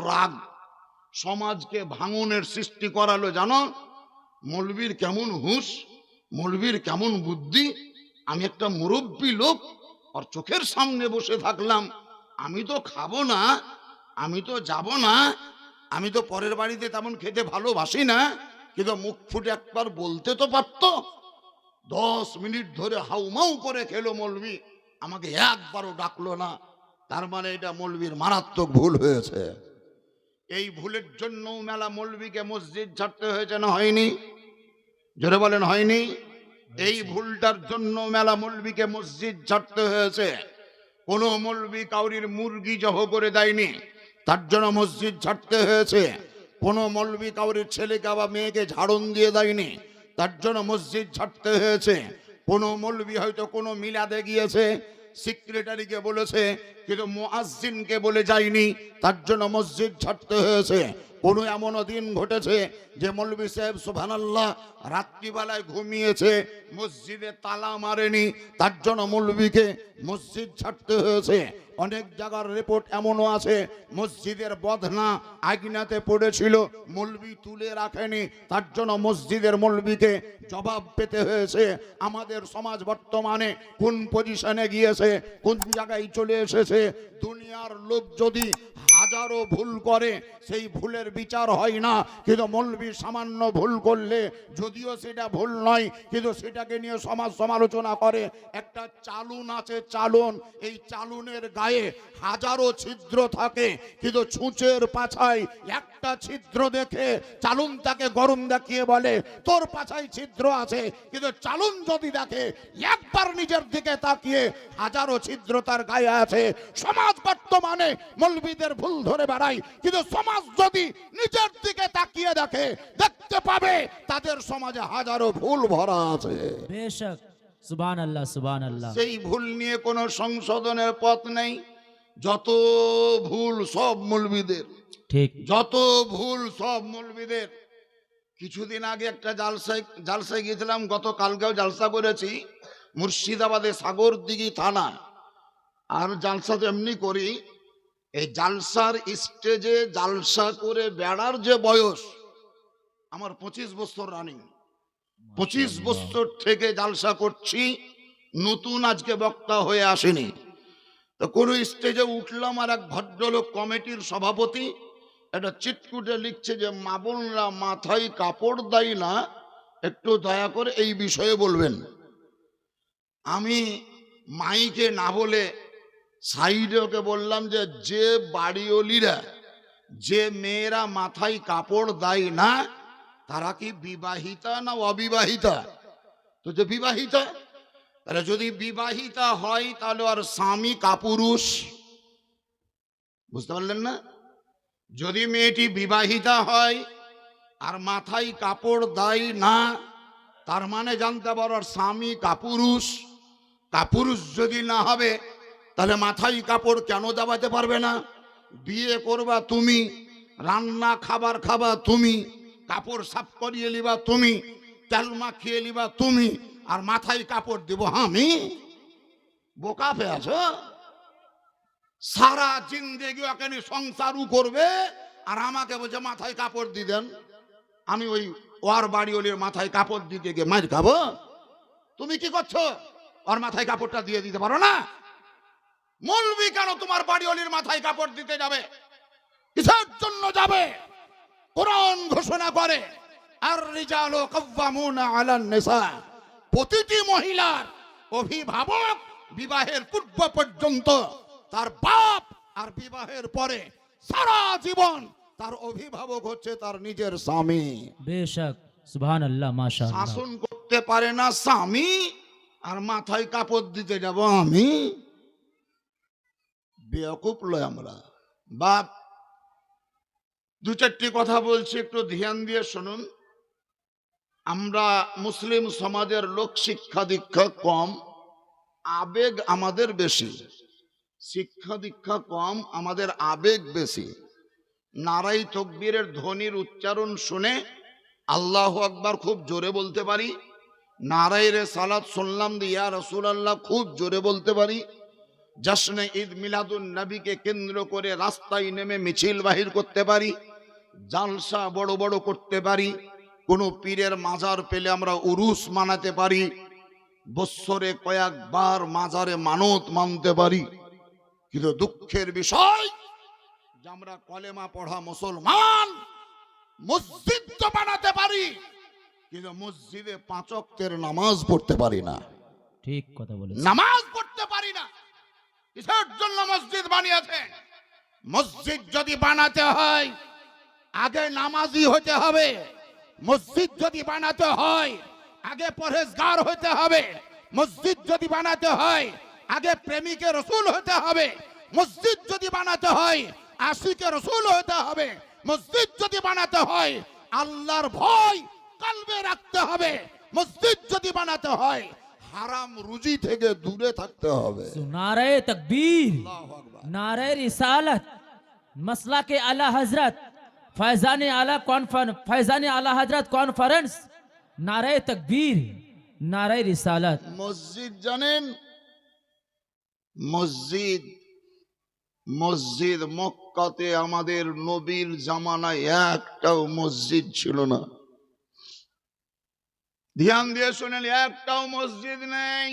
রাগ সমাজকে ভাঙনের সৃষ্টি করালো। জানো মৌলবীর কেমন হুঁশ, মৌলবীর কেমন বুদ্ধি। আমি একটা মুরব্বী লোক আর চোখের সামনে বসে থাকলাম, আমি তো খাবো না, আমি তো যাব না, আমি তো পরের বাড়িতে তেমন খেতে ভালোবাসি না, কিন্তু মুখ ফুটে একবার বলতে তো পারতো। 10 মিনিট ধরে হাউমাউ করে খেলো মৌলবী, আমাকে একবারও ডাকলো না। তার মানে এটা মৌলবীর মারাত্মক ভুল হয়েছে। এই ভুলের জন্য মেলা মৌলবীকে মসজিদ ছাড়তে হয়েছে না হয়নি? জোরে বলেন হয়নি? এই ভুলটার জন্য মেলা মৌলবীকে মসজিদ ছাড়তে হয়েছে। কোনো মৌলবী কাউরির মুরগি জব করে দেয়নি, তার জন্য মসজিদ ছাড়তে হয়েছে। কোনো মৌলবী কাউরির ছেলেকে বা মেয়েকে ঝাড়ন দিয়ে দেয়নি, তার জন্য মসজিদ ছাড়তে হয়েছে। কোনো মৌলবী হয়তো কোনো মিলাদে গিয়েছে, সেক্রেটারিকে বলেছে কিন্তু মুয়াজ্জিনকে বলে যায়নি, তার জন্য মসজিদ ছাড়তে হয়েছে। কোনো এমনও দিন ঘটেছে যে মৌলবী সাহেব সুবহানাল্লাহ রাত্রিবেলায় ঘুমিয়েছে, মসজিদে তালা মারেনি, তার জন্য মৌলবীকে মসজিদ ছাড়তে হয়েছে। অনেক জায়গার রিপোর্ট এমনও আছে মসজিদের বদনা আগুনেতে পড়েছিল, মৌলবী তুলে রাখেনি, তার জন্য মসজিদের মৌলবীকে জবাব পেতে হয়েছে। আমাদের সমাজ বর্তমানে কোন পজিশনে গিয়েছে, কোন জায়গায় চলে এসেছে। দুনিয়ার লোক যদি হাজারো ভুল করে সেই ভুলের বিচার হয় না, কিন্তু মৌলবী সামান্য ভুল করলে যদিও সেটা ভুল নয় কিন্তু সেটাকে নিয়ে সমাজ সমালোচনা করে। একটা চালুন আছে, চালুন, এই চালুনের গায়ে হাজারো ছিদ্র থাকে কিন্তু ছুঁচের পাছায় একটা ছিদ্র দেখে চালুন তাকে গরম দেখিয়ে বলে তোর পাছায় ছিদ্র আছে, কিন্তু চালুন যদি দেখে একবার নিজের দিকে তাকিয়ে হাজারো ছিদ্র তার গায়ে আছে। সমাজ বর্তমানে মৌলবীদের ভুল ধরে বেড়ায়, কিন্তু সমাজ যদি নিজের দিকে তাকিয়ে দেখে দেখতে পাবে তাদের সমাজে হাজারো ভুল ভরা আছে। বেশক, সুবহানাল্লাহ সুবহানাল্লাহ। সেই ভুল নিয়ে কোনো সংশোধনের পথ নেই। যত ভুল সব মৌলবীদের, ঠিক। যত ভুল সব মৌলবীদের। কিছুদিন আগে একটা জালসায় গিয়েছিলাম, গতকালকেও জালসা করেছি মুর্শিদাবাদে সাগরদিঘি থানা। আর জালসা তো এমনি করি, এই জালসার স্টেজে জালসা করে বেড়ার যে বয়স আমার 25 বছর রানিং। 25 বছর থেকে জালসা করছি, নতুন আজকে বক্তা হয়ে আসেনি। তো কোনো স্টেজে উঠলাম আর এক ভদ্রলোক কমিটির সভাপতি একটা চিটকুটে লিখছে যে মা বোনরা মাথায় কাপড় দেয় না, একটু দয়া করে এই বিষয়ে বলবেন। আমি মাইকে না বলে সাইডে ওকে বললাম যে যে বাড়িওয়ালিরা, যে মেয়েরা মাথায় কাপড় দেয় না তারা কি বিবাহিতা না অবিবাহিতা? তো যে বিবাহিতা, তাহলে যদি বিবাহিতা হয় তাহলে আর স্বামী কাপুরুষ, বুঝতে পারলেন না? যদি মেয়েটি বিবাহিতা হয় আর মাথায় কাপড় দেয় না তার মানে জানতে পারো আর স্বামী কাপুরুষ। কাপুরুষ যদি না হবে তাহলে মাথায় কাপড় কেন দাবাতে পারবে না? বিয়ে করবা তুমি, রান্না খাবার খাবা তুমি, কাপড় সাফ করিয়ে লিবা তুমি, তেল মাখিয়ে লিবা তুমি, আর মাথায় কাপড় দিব আমি? বোকা পেয়ে আছো? সারা জিন্দেগি ওখানে সংসারও করবে আর আমাকে বলছে মাথায় কাপড় দিয়ে দেন। আমি ওই ওর বাড়িওয়ালির মাথায় কাপড় দিতে গিয়ে মার খাবো? তুমি কি করছো? ওর মাথায় কাপড়টা দিয়ে দিতে পারো না? মৌলবী কেন তোমার বাড়িওয়ালির মাথায় কাপড় দিতে যাবে? কিসের জন্য যাবে? কোরআন ঘোষণা করে আর রিজালু কাওয়ামুনা আলান নিসা, প্রতিটি মহিলার অভিভাবক বিবাহের পূর্ব পর্যন্ত তার বাপ, আর বিবাহের পরে সারা জীবন তার অভিভাবক হচ্ছে তার নিজের স্বামী। বেশক, সুবহানাল্লাহ, মাশাআল্লাহ। শাসন করতে পারে না স্বামী আর মাথায় কাপড় দিতে যাব আমি? বেয়াকুব লয় আমরা। বাপ, দু চারটি কথা বলছি, একটু ধ্যান দিয়ে শুনুন। আমরা মুসলিম সমাজের লোক শিক্ষা দীক্ষা কম, আবেগ আমাদের বেশি। শিক্ষা দীক্ষা কম, আমাদের আবেগ বেশি। নারাই তাকবীরের ধ্বনির উচ্চারণ শুনে আল্লাহু আকবার খুব জোরে বলতে পারি, নারাই রিসালাত শুনলাম ইয়া রাসূলুল্লাহ খুব জোরে বলতে পারি, জশ্নে ঈদ মিলাদুন নবীকে কেন্দ্র করে রাস্তায় নেমে মিছিল বাহির করতে পারি, জালসা বড় বড় করতে পারি, কোনো পীরের মাজার পেলে আমরা উরুস মানাতে পারি, বৎসরে কয়েকবার মাজারে মানত মানতে পারি। কিন্তু দুঃখের বিষয় যে আমরা কলেমা পড়া মুসলমান মসজিদ তো বানাতে পারি, কিন্তু মসজিদে 5 ওয়াক্তের নামাজ পড়তে পারি না। ঠিক কথা বলেছেন। নামাজ পড়তে পারি না। কিসের জন্য মসজিদ বানিয়েছে? মসজিদ যদি বানাতে হয় আগে নামাজি হতে হবে। মসজিদ যদি বানাতে হয় আগে পরহেজগার হতে হবে। মসজিদ যদি বানাতে হয় আগে প্রেমিকে রসুল হতে হবে। মসজিদ যদি বানাতে হয় আশিকে রসুল হতে হবে। মসজিদ যদি বানাতে হয় আল্লাহর ভয় কলবে রাখতে হবে। মসজিদ যদি বানাতে হয় হারাম রুজি থেকে দূরে থাকতে হবে। नारे तकबीर, আল্লাহু আকবার। नारे रिसालत, मसला के आला हजरत, फैजान आला हजरत कॉन्फ्रेंस, नारे तकबीर, नारे रिसालत। মসজিদ জানেন, মসজিদ মসজিদ মক্কাতে আমাদের নবীর জামানায় একটাও মসজিদ ছিল না। ধ্যান দিয়ে শুনেন, একটাও মসজিদ নেই।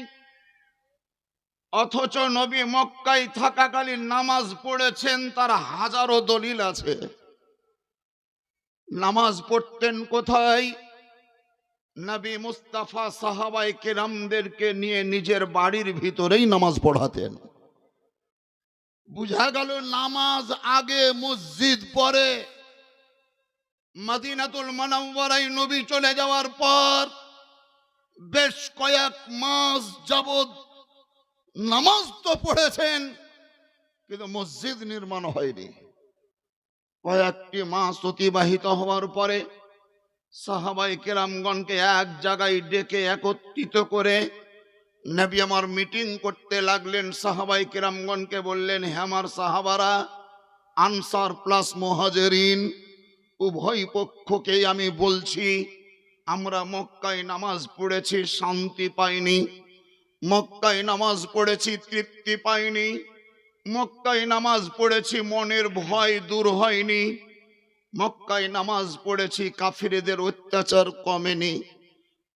অথচ নবী মক্কায় থাকাকালীন নামাজ পড়েছেন তার হাজারো দলিল আছে। নামাজ পড়তেন কোথায়? নবী মুস্তাফা সাহাবায়ে কেরামদেরকে নিয়ে নিজের বাড়ির ভিতরেই নামাজ পড়াতেন। বুঝা গেল নামাজ আগে মসজিদ পরে। মদিনাতুল মুনাওয়ারায় নবী চলে যাওয়ার পর বেশ কয়েক মাস যাবত নামাজ তো পড়েছেন, কিন্তু মসজিদ নির্মাণ হয়নি। কয়েকটি মাস অতিবাহিত হওয়ার পরে সাহাবায়ে কেরামগণকে এক জায়গায় ডেকে একত্রিত করে নবী আমার মিটিং করতে লাগলেন। সাহাবায়ে কেরামগণকে বললেন, হে আমার সাহাবারা, আনসার প্লাস মুহাজিরিন উভয় পক্ষকেই আমি বলছি, আমরা মক্কায় নামাজ পড়েছি, শান্তি পাইনি। মক্কায় নামাজ পড়েছি, তৃপ্তি পাইনি। মক্কায় নামাজ পড়েছি, মনের ভয় দূর হয়নি। মক্কায় নামাজ পড়েছি, কাফিরদের অত্যাচার কমেনি।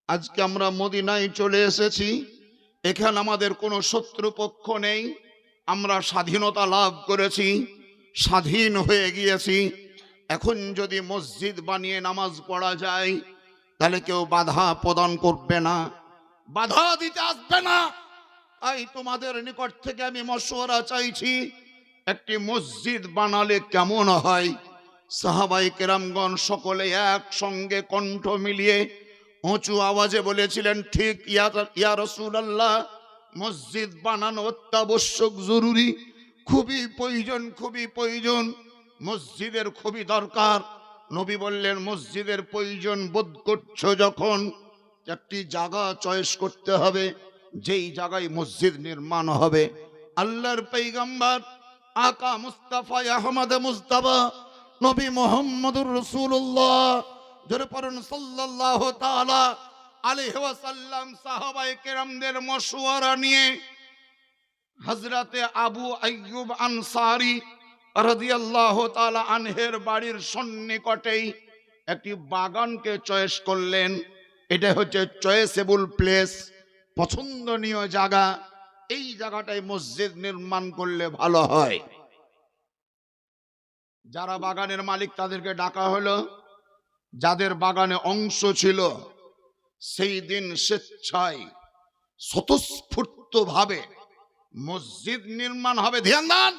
আজকে আমরা মদিনায় চলে এসেছি, এখানে আমাদের কোনো শত্রুপক্ষ নেই, আমরা স্বাধীনতা লাভ করেছি, স্বাধীন হয়ে গিয়েছি। এখন যদি মসজিদ বানিয়ে নামাজ পড়া যায় তাহলে কেউ বাধা প্রদান করবে না, বাধা দিতে আসবে না। তাই তোমাদের নিকট থেকে আমি মশওয়ারা চাইছি, একটি মসজিদ বানালে কেমন হয়? সাহাবায়ে কেরামগণ সকলে একসঙ্গে কণ্ঠ মিলিয়ে উঁচু আওয়াজে বলেছিলেন, ঠিক ইয়া রাসূলুল্লাহ, মসজিদ বানানো অত্যাবশ্যক, জরুরি, খুবই প্রয়োজন, খুবই প্রয়োজন, মসজিদের খুবই দরকার। নবী বললেন, মসজিদের প্রয়োজন বোধ করছো যখন, একটি জায়গা চয়েস করতে হবে যেই জায়গায় মসজিদ নির্মাণ হবে। আল্লাহর পয়গম্বর আকা মুস্তাফা আহমদ মুস্তাফা নবী মুহাম্মদুর রাসূলুল্লাহ জোরে পড়ুন সাল্লাল্লাহু তাআলা আলাইহি ওয়াসাল্লাম সাহাবায়ে কেরামদের মশওয়ারা নিয়ে হযরতে আবু আইয়ুব আনসারী রাদিয়াল্লাহু তাআলা আনহের বাড়ির সন্নিকটেই একটি বাগানকে চয়েস করলেন। এটা হচ্ছে চয়েসেবল প্লেস, পছন্দনীয় জায়গা। এই জায়গাটায় মসজিদ নির্মাণ করলে ভালো হয়। যারা বাগানের মালিক তাদেরকে ডাকা হলো। যাদের বাগানে অংশ ছিল সেই দিন স্বেচ্ছায় স্বতঃস্ফূর্ত ভাবে মসজিদ নির্মাণ হবে। ধ্যান দেন,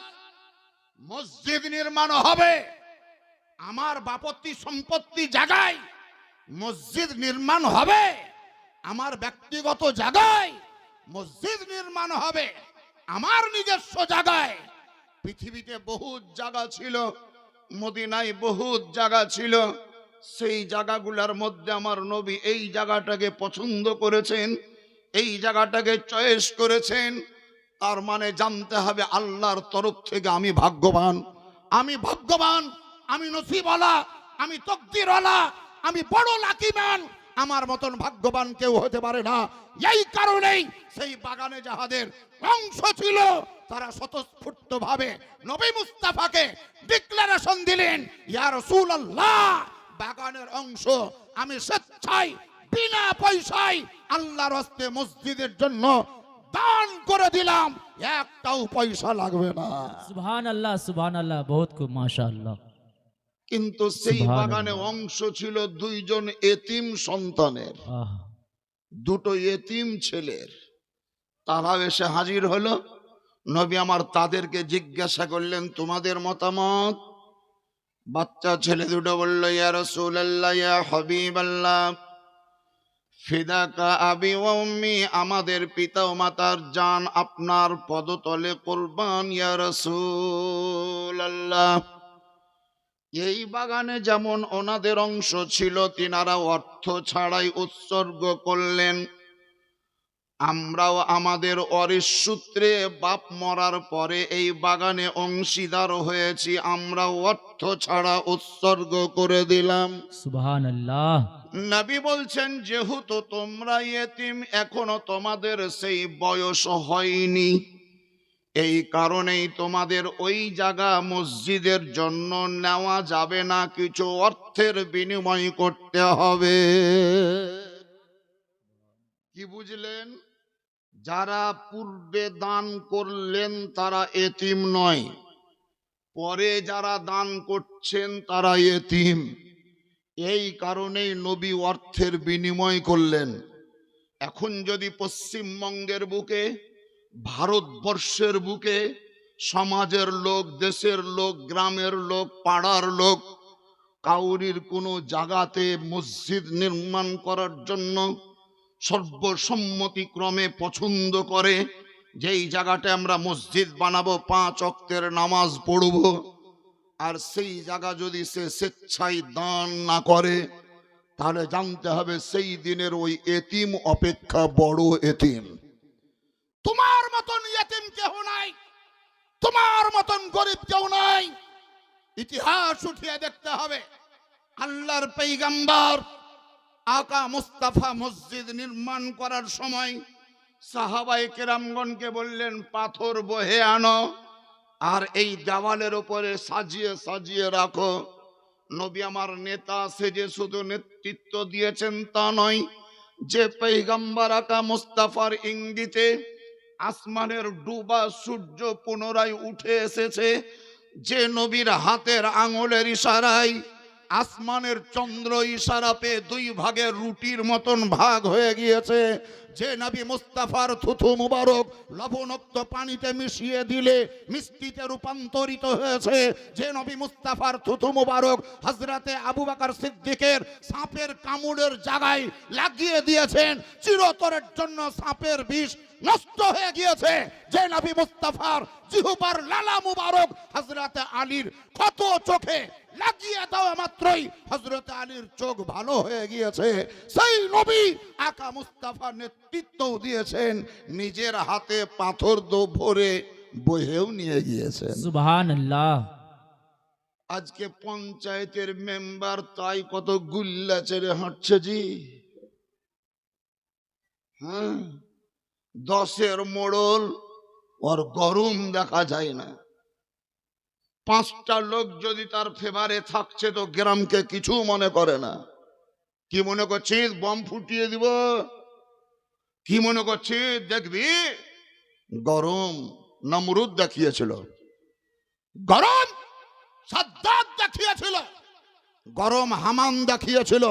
মসজিদ নির্মাণ হবে। আমার বাপত্তি সম্পত্তি জায়গায় মসজিদ নির্মাণ হবে, আমার ব্যক্তিগত জায়গায় মসজিদ নির্মাণ হবে, আমার নিজস্ব জায়গায়। পৃথিবীতে বহুত জায়গা ছিল, মদিনায় বহুত জায়গা ছিল, সেই জায়গাগুলোর মধ্যে আমার নবী এই জায়গাটাকে পছন্দ করেছেন, এই জায়গাটাকে চয়েস করেছেন। তার মানে জানতে হবে আল্লাহর তরফ থেকে আমি ভাগ্যবান, আমি ভাগ্যবান, আমি নসিবওয়ালা, আমি তকদিরওয়ালা, আমি বড় লাকিম্যান, আমার মতন ভাগ্যবান কেউ হতে পারে না। এই কারণেই সেই বাগানে যাহাদের অংশ ছিল তারা স্বতঃস্ফূর্ত ভাবে নবী মুস্তাফাকে ডিক্লারেশন দিলেন, ইয়া রাসূলুল্লাহ, বাগানের অংশ আমি স্বেচ্ছায় বিনা পয়সায় আল্লাহর হস্তে মসজিদের জন্য দান করে দিলাম, একটাও পয়সা লাগবে না। सुभान अल्लाह बहुत खूब माशाअल्लाह। কিন্তু সেই সুবহানাল্লাহ। বাগানে অংশ ছিল দুইজন এতিম সন্তানের, आह, দুটো এতিম ছেলের। তারা এসে হাজির হলো। নবী আমার তাদেরকে জিজ্ঞাসা করলেন, তোমাদের মতামত? বাচ্চা ছেলে দুটো বলল, ইয়া রাসূলুল্লাহ, ইয়া হাবিবাল্লাহ, ফিদাকা আবি ওয়া উম্মি, আমাদের পিতা ও মাতার জান আপনার পদতলে কুরবান ইয়া রাসূলুল্লাহ। এই বাগানে যেমন ওনাদের অংশ ছিল, তিনারা অর্থ ছাড়াই উৎসর্গ করলেন, আমরাও আমাদের ওয়ারিশ সূত্রে বাপ মরার পরে এই বাগানে অংশীদার হয়েছি, আমরাও অর্থ ছাড়া উৎসর্গ করে দিলাম। सुभान अल्लाह। নবী বলছেন, যেহেতু তোমরা ইয়েতিম, এখনো তোমাদের সেই বয়স হয়নি, এই কারণেই তোমাদের ওই জায়গা মসজিদের জন্য নেওয়া যাবে না, কিছু অর্থের বিনিময় করতে হবে। কি বুঝলেন? যারা পূর্বে দান করলেন তারা এতিম নয়, পরে যারা দান করছেন তারা এতিম। এই কারণেই নবী অর্থের বিনিময় করলেন। এখন যদি পশ্চিমবঙ্গের বুকে, ভারতবর্ষের বুকে সমাজের লোক, দেশের লোক, গ্রামের লোক, পাড়ার লোক কাউরির কোনো জায়গাতে মসজিদ নির্মাণ করার জন্য সর্বসম্মতিক্রমে পছন্দ করে, যেই জায়গাটা আমরা মসজিদ বানাবো, 5 ওয়াক্তের নামাজ পড়ব, আর সেই জায়গা যদি সে স্বেচ্ছায় দান না করে, তাহলে জানতে হবে সেই দিনের ওই এতিম অপেক্ষা বড় এতিম। তোমার মতন ইয়েতিম কেউ নাই, তোমার মতন গরিব কেউ নাই। ইতিহাস উঠিয়ে দেখতে হবে। আল্লাহর পয়গম্বর আকা মুস্তাফা মসজিদ নির্মাণ করার সময় সাহাবায়ে কেরামগণকে বললেন, পাথর বহে আনো আর এই দেওয়ালের উপরে সাজিয়ে সাজিয়ে রাখো। নবী আমার নেতা সেজে শুধু নেতৃত্ব দিয়েছেন তা নয়, যে পয়গম্বর আকা মুস্তাফার ইঙ্গিতে আসমানের ডুবা সূর্য পুনরায় উঠে এসেছে, যে নবীর হাতের আঙুলের ইশারায় আসমানের চন্দ্র ইশারা পেয়ে 2 ভাগে রুটির মতন ভাগ হয়ে গিয়েছে, যে নবী মুস্তাফার থুথু মুবারক লবণাক্ত পানিতে মিশিয়ে দিলে মিষ্টিতে রূপান্তরিত হয়েছে, যে নবী মুস্তাফার থুথু মুবারক হযরতে আবু বকর সিদ্দিকের সাপের কামড়ের জায়গায় লাগিয়ে দিয়েছেন, চিরতরের জন্য সাপের বিষ নষ্ট হয়ে গিয়েছে, যে নবী মুস্তাফার জিহ্বার লালা মুবারক হযরতে আলীর কত চোখে লাগিয়ে দেওয়া মাত্রই হযরতে আলীর চোখ ভালো হয়ে গিয়েছে, সেই নবী আকা মুস্তাফা নেতৃত্ব দিয়েছেন, নিজের হাতে পাথর ভরে বহেও নিয়ে গিয়েছেন। सुभान अल्लाह। আজকে পঞ্চায়েতের মেম্বার তাই কত গুল্লা ছেড়ে হাঁটছে জি। হ্যাঁ, 10-এর মোড়ল, ওর গরম দেখা যায় না। 5টা লোক যদি তার ফেভারে থাকছে তো গ্রামকে কিছু মনে করে না। কি মনে করছিস বম ফুটিয়ে দিব? কি মনে করছিস দেখবি? গরম নমরুদ দেখিয়েছিল, গরম সাদ্দাত দেখিয়েছিল, গরম হামান দেখিয়েছিল,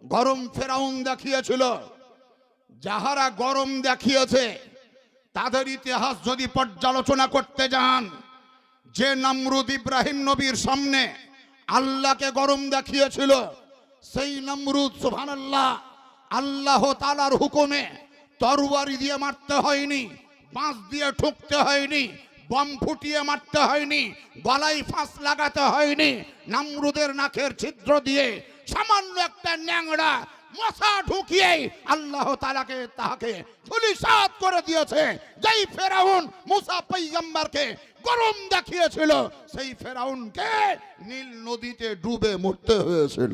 গরম ফেরাউন দেখিয়েছিল। যাহারা গরম দেখিয়েছে তাদের ইতিহাস যদি পর্যালোচনা করতে যান, যে নমরুদ ইব্রাহিম নবীর সামনে আল্লাহকে গরম দেখিয়েছিল, সেই নমরুদ সুবহানাল্লাহ আল্লাহ তাআলার হুকুমে তরবারি দিয়ে মারতে হয়নি, বাঁশ দিয়ে ঠুকতে হয়নি, বম ফুটিয়ে মারতে হয়নি, গলায় ফাঁস লাগাতে হয়নি। নমরুদের নাকের ছিদ্র দিয়ে সামান্য একটা ন্যাংড়া মশা ঢুকিয়ে আল্লাহ তাআলাকে তাহাকে ধূলিসাৎ করে দিয়েছে। যেই ফেরাউন মুসা পয়গম্বরকে গরম দেখিয়েছিল, সেই ফেরাউনকে নীল নদীতে ডুবে মরতে হয়েছিল।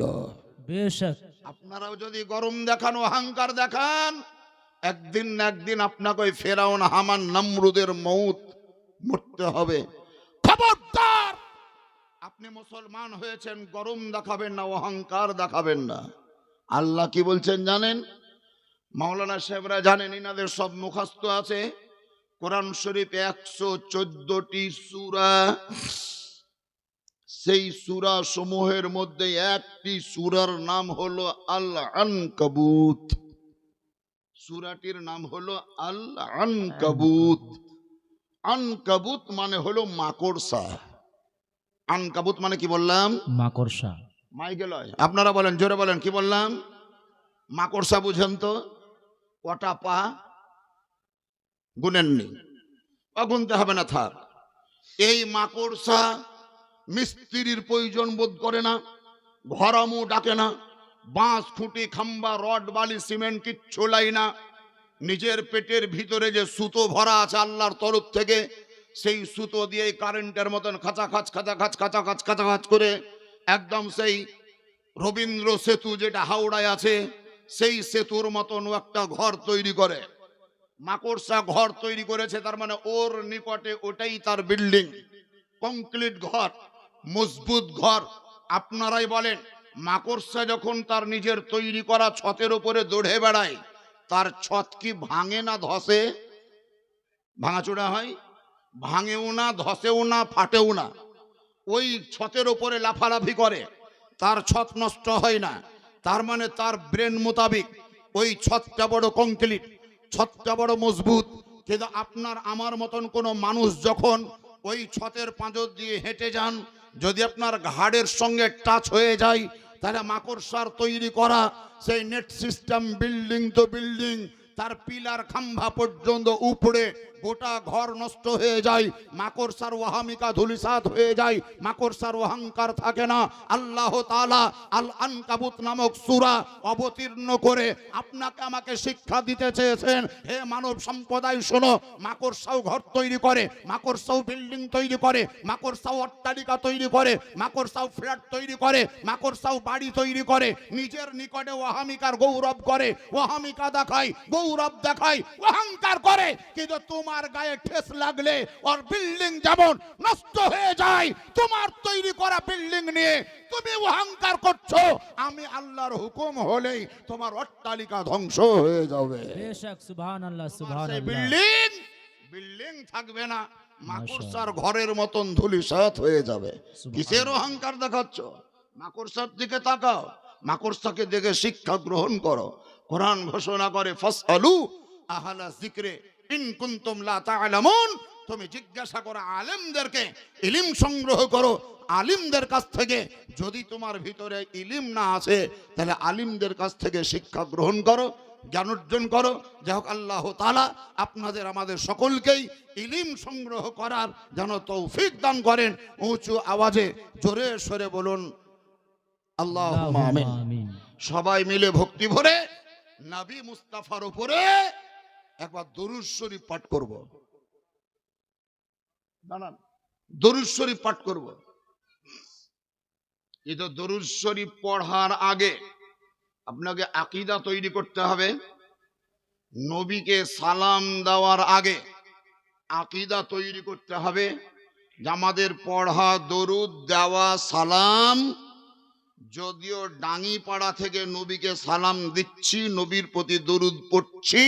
बेशक। আপনারাও যদি গরম দেখান, অহংকার দেখান, একদিন না একদিন আপনাকে ওই ফেরাউন হামান নমরুদের মরতে হবে। খবরদার, আপনি মুসলমান হয়েছেন, গরম দেখাবেন না, অহংকার দেখাবেন না। আল্লাহ কি বলছেন জানেন? মাওলানা সাহেবরা জানেন, ইনাদের সব মুখস্থ আছে। কোরআন শরীফ 114টি সূরা, সেই সূরা সমূহের মধ্যে একটি সূরার নাম হলো আল আনকাবুত। সূরাটির নাম হলো আল আনকাবুত। আনকাবুত মানে হলো মাকড়সা। আনকাবুত মানে কি বললাম? মাকড়সা। মাইকে লয়, আপনারা বলেন, জোরে বলেন, কি বললাম? মাকড়সা বুঝেন তো? কটা পা গুনেননি, গুনতে হবে না, থাক। এই মাকড়সা মিস্ত্রির প্রয়োজন বোধ করে না, ঘরামু ডাকে না, বাঁশ খুঁটি খাম্বা রড বালি সিমেন্ট কিচ্ছু লাই না। নিজের পেটের ভিতরে যে সুতো ভরা আছে আল্লাহর তরফ থেকে, সেই সুতো দিয়ে কারেন্টের মতন খাঁচাখাচ খাঁচাখাচ খাঁচাখাচ খাঁচাখাচ করে একদম সেই রবীন্দ্র সেতু যেটা হাওড়ায় আছে, সেই সেতুর মতন একটা ঘর তৈরি করে। মাকড়সা ঘর তৈরি করেছে, তার মানে ওর নিকটে ওটাই তার বিল্ডিং, কংক্রিট ঘর, মজবুত ঘর। আপনারাই বলেন, মাকড়সা যখন তার নিজের তৈরি করা ছতের উপরে দৌড়ে বেড়ায়, তার ছত কি ভাঙে না ধসে? ভাঙাচোড়া হয়? ভাঙেও না, ধসেও না, ফাটেও না। ওই ছতের উপরে লাফালাফি করে, তার ছত নষ্ট হয় না। তার মানে তার ব্রেন মোতাবিক ওই ছতটা বড় কংক্রিট, ছতটা বড় মজবুত। কিন্তু আপনার আমার মতন কোনো মানুষ যখন ওই ছতের পাঁজর দিয়ে হেঁটে যান, যদি আপনার ঘাড়ের সঙ্গে টাচ হয়ে যায়, তাহলে মাকড়সার তৈরি করা সেই নেট সিস্টেম, বিল্ডিং তো বিল্ডিং, তার পিলার খাম্ভা পর্যন্ত উপরে গোটা ঘর নষ্ট হয়ে যায়। মাকড়সার ওয়াহামিকা ধুলিসাৎ হয়ে যায়, মাকড়সার অহংকার থাকে না। আল্লাহ তাআলা আল আনকাবুত নামক সূরা অবতীর্ণ করে আপনাকে আমাকে শিক্ষা দিতে চেয়েছেন, হে মানব সম্প্রদায় শোনো, মাকড়সাও ঘর তৈরি করে, মাকড়সাও বিল্ডিং তৈরি করে, মাকড়সাও অট্টালিকা তৈরি করে, মাকড়সাও ফ্ল্যাট তৈরি করে, মাকড়সাও বাড়ি তৈরি করে। নিজের নিকটে ওয়াহামিকার গৌরব করে, ওয়াহামিকা দেখায়, গৌরব দেখায়, অহংকার করে। কিন্তু তোমার গায়ে ঠেস লাগলে ওর বিল্ডিং যেমন নষ্ট হয়ে যায়, তোমার তৈরি করা বিল্ডিং নিয়ে তুমি অহংকার করছো, আমি আল্লাহর হুকুম হলেই তোমার অট্টালিকা ধ্বংস হয়ে যাবে। বেশক, সুবহানাল্লাহ, সেই সুবহানাল্লাহ। বিল্ডিং থাকবে না, মাকড়সার ঘরের মতন ধুলিসাৎ হয়ে যাবে। কিসের অহংকার দেখাচ্ছ? মাকড়সার দিকে তাকাও, মাকড়সাকে দেখে শিক্ষা গ্রহণ করো। কোরআন ঘোষণা করে, ফাসআলু আহলা যিকরি ইন কুনতুম লা তা'লামুন। তুমি জিজ্ঞাসা করো আলেমদেরকে, ইলম সংগ্রহ করো আলিমদের কাছ থেকে। যদি তোমার ভিতরে ইলম না আছে, তাহলে আলিমদের কাছ থেকে শিক্ষা গ্রহণ করো, জ্ঞান অর্জন করো। যাই হোক, আল্লাহ তাআলা আপনাদের আমাদের সকলকেই ইলম সংগ্রহ করার যেন তৌফিক দান করেন। উঁচু আওয়াজে জোরে সরে বলুন আল্লাহুম্মা আমিন। আমিন। সবাই মিলে ভক্তি ভরে নবী মুস্তাফার উপরে একবার দরুদ শরীফ পাঠ করব। জানান, দরুদ শরীফ পাঠ করব। এই তো দরুদ শরীফ পড়ার আগে আপনাকে আকীদা তৈরি করতে হবে। নবীকে সালাম দেওয়ার আগে আকীদা তৈরি করতে হবে যে আমাদের পড়া দরুদ, দেওয়া সালাম, যদিও ডাঙ্গিপাড়া থেকে নবীকে সালাম দিচ্ছি, নবীর প্রতি দরুদ পড়ছি,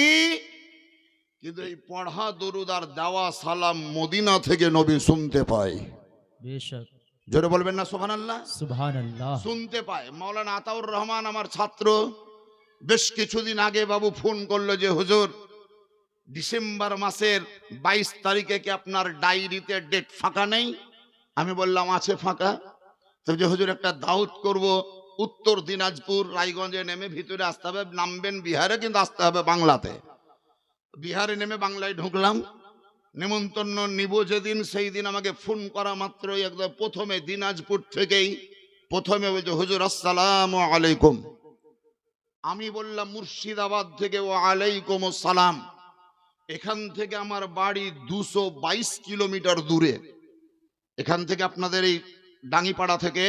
কিন্তু এই পড়া দরুদ আর দেওয়া সালাম মদিনা থেকে নবী শুনতে পায়। বেশক, জোরে বলবেন না সুবহানাল্লাহ? সুবহানাল্লাহ। শুনতে পায়। মাওলানা আতাউর রহমান আমার ছাত্র, বেশ কিছুদিন আগে বাবু ফোন করলো যে হুজুর, ডিসেম্বর মাসের 22 তারিখে কি আপনার ডায়েরিতে ডেট ফাঁকা নেই? আমি বললাম আছে ফাঁকা। তবে যে হুজুর একটা দাওয়াত করব, উত্তর দিনাজপুর রায়গঞ্জে নেমে ভিতরে আসতে হবে, নামবেন বিহারে, কিন্তু আসতে হবে বাংলাতে। বিহারে নেমে বাংলায় ঢুকলাম, নিমন্ত্রণ নিব যেদিন, সেই দিন আমাকে ফোন করা মাত্রই একদম প্রথমে দিনাজপুর থেকেই প্রথমে বলছে, হুজুর আসসালামু আলাইকুম। আমি বললাম মুর্শিদাবাদ থেকে, ও আলাইকুম আসসালাম। এখান থেকে আমার বাড়ি 222 কিলোমিটার দূরে। এখান থেকে আপনাদের এই ডাঙ্গিপাড়া থেকে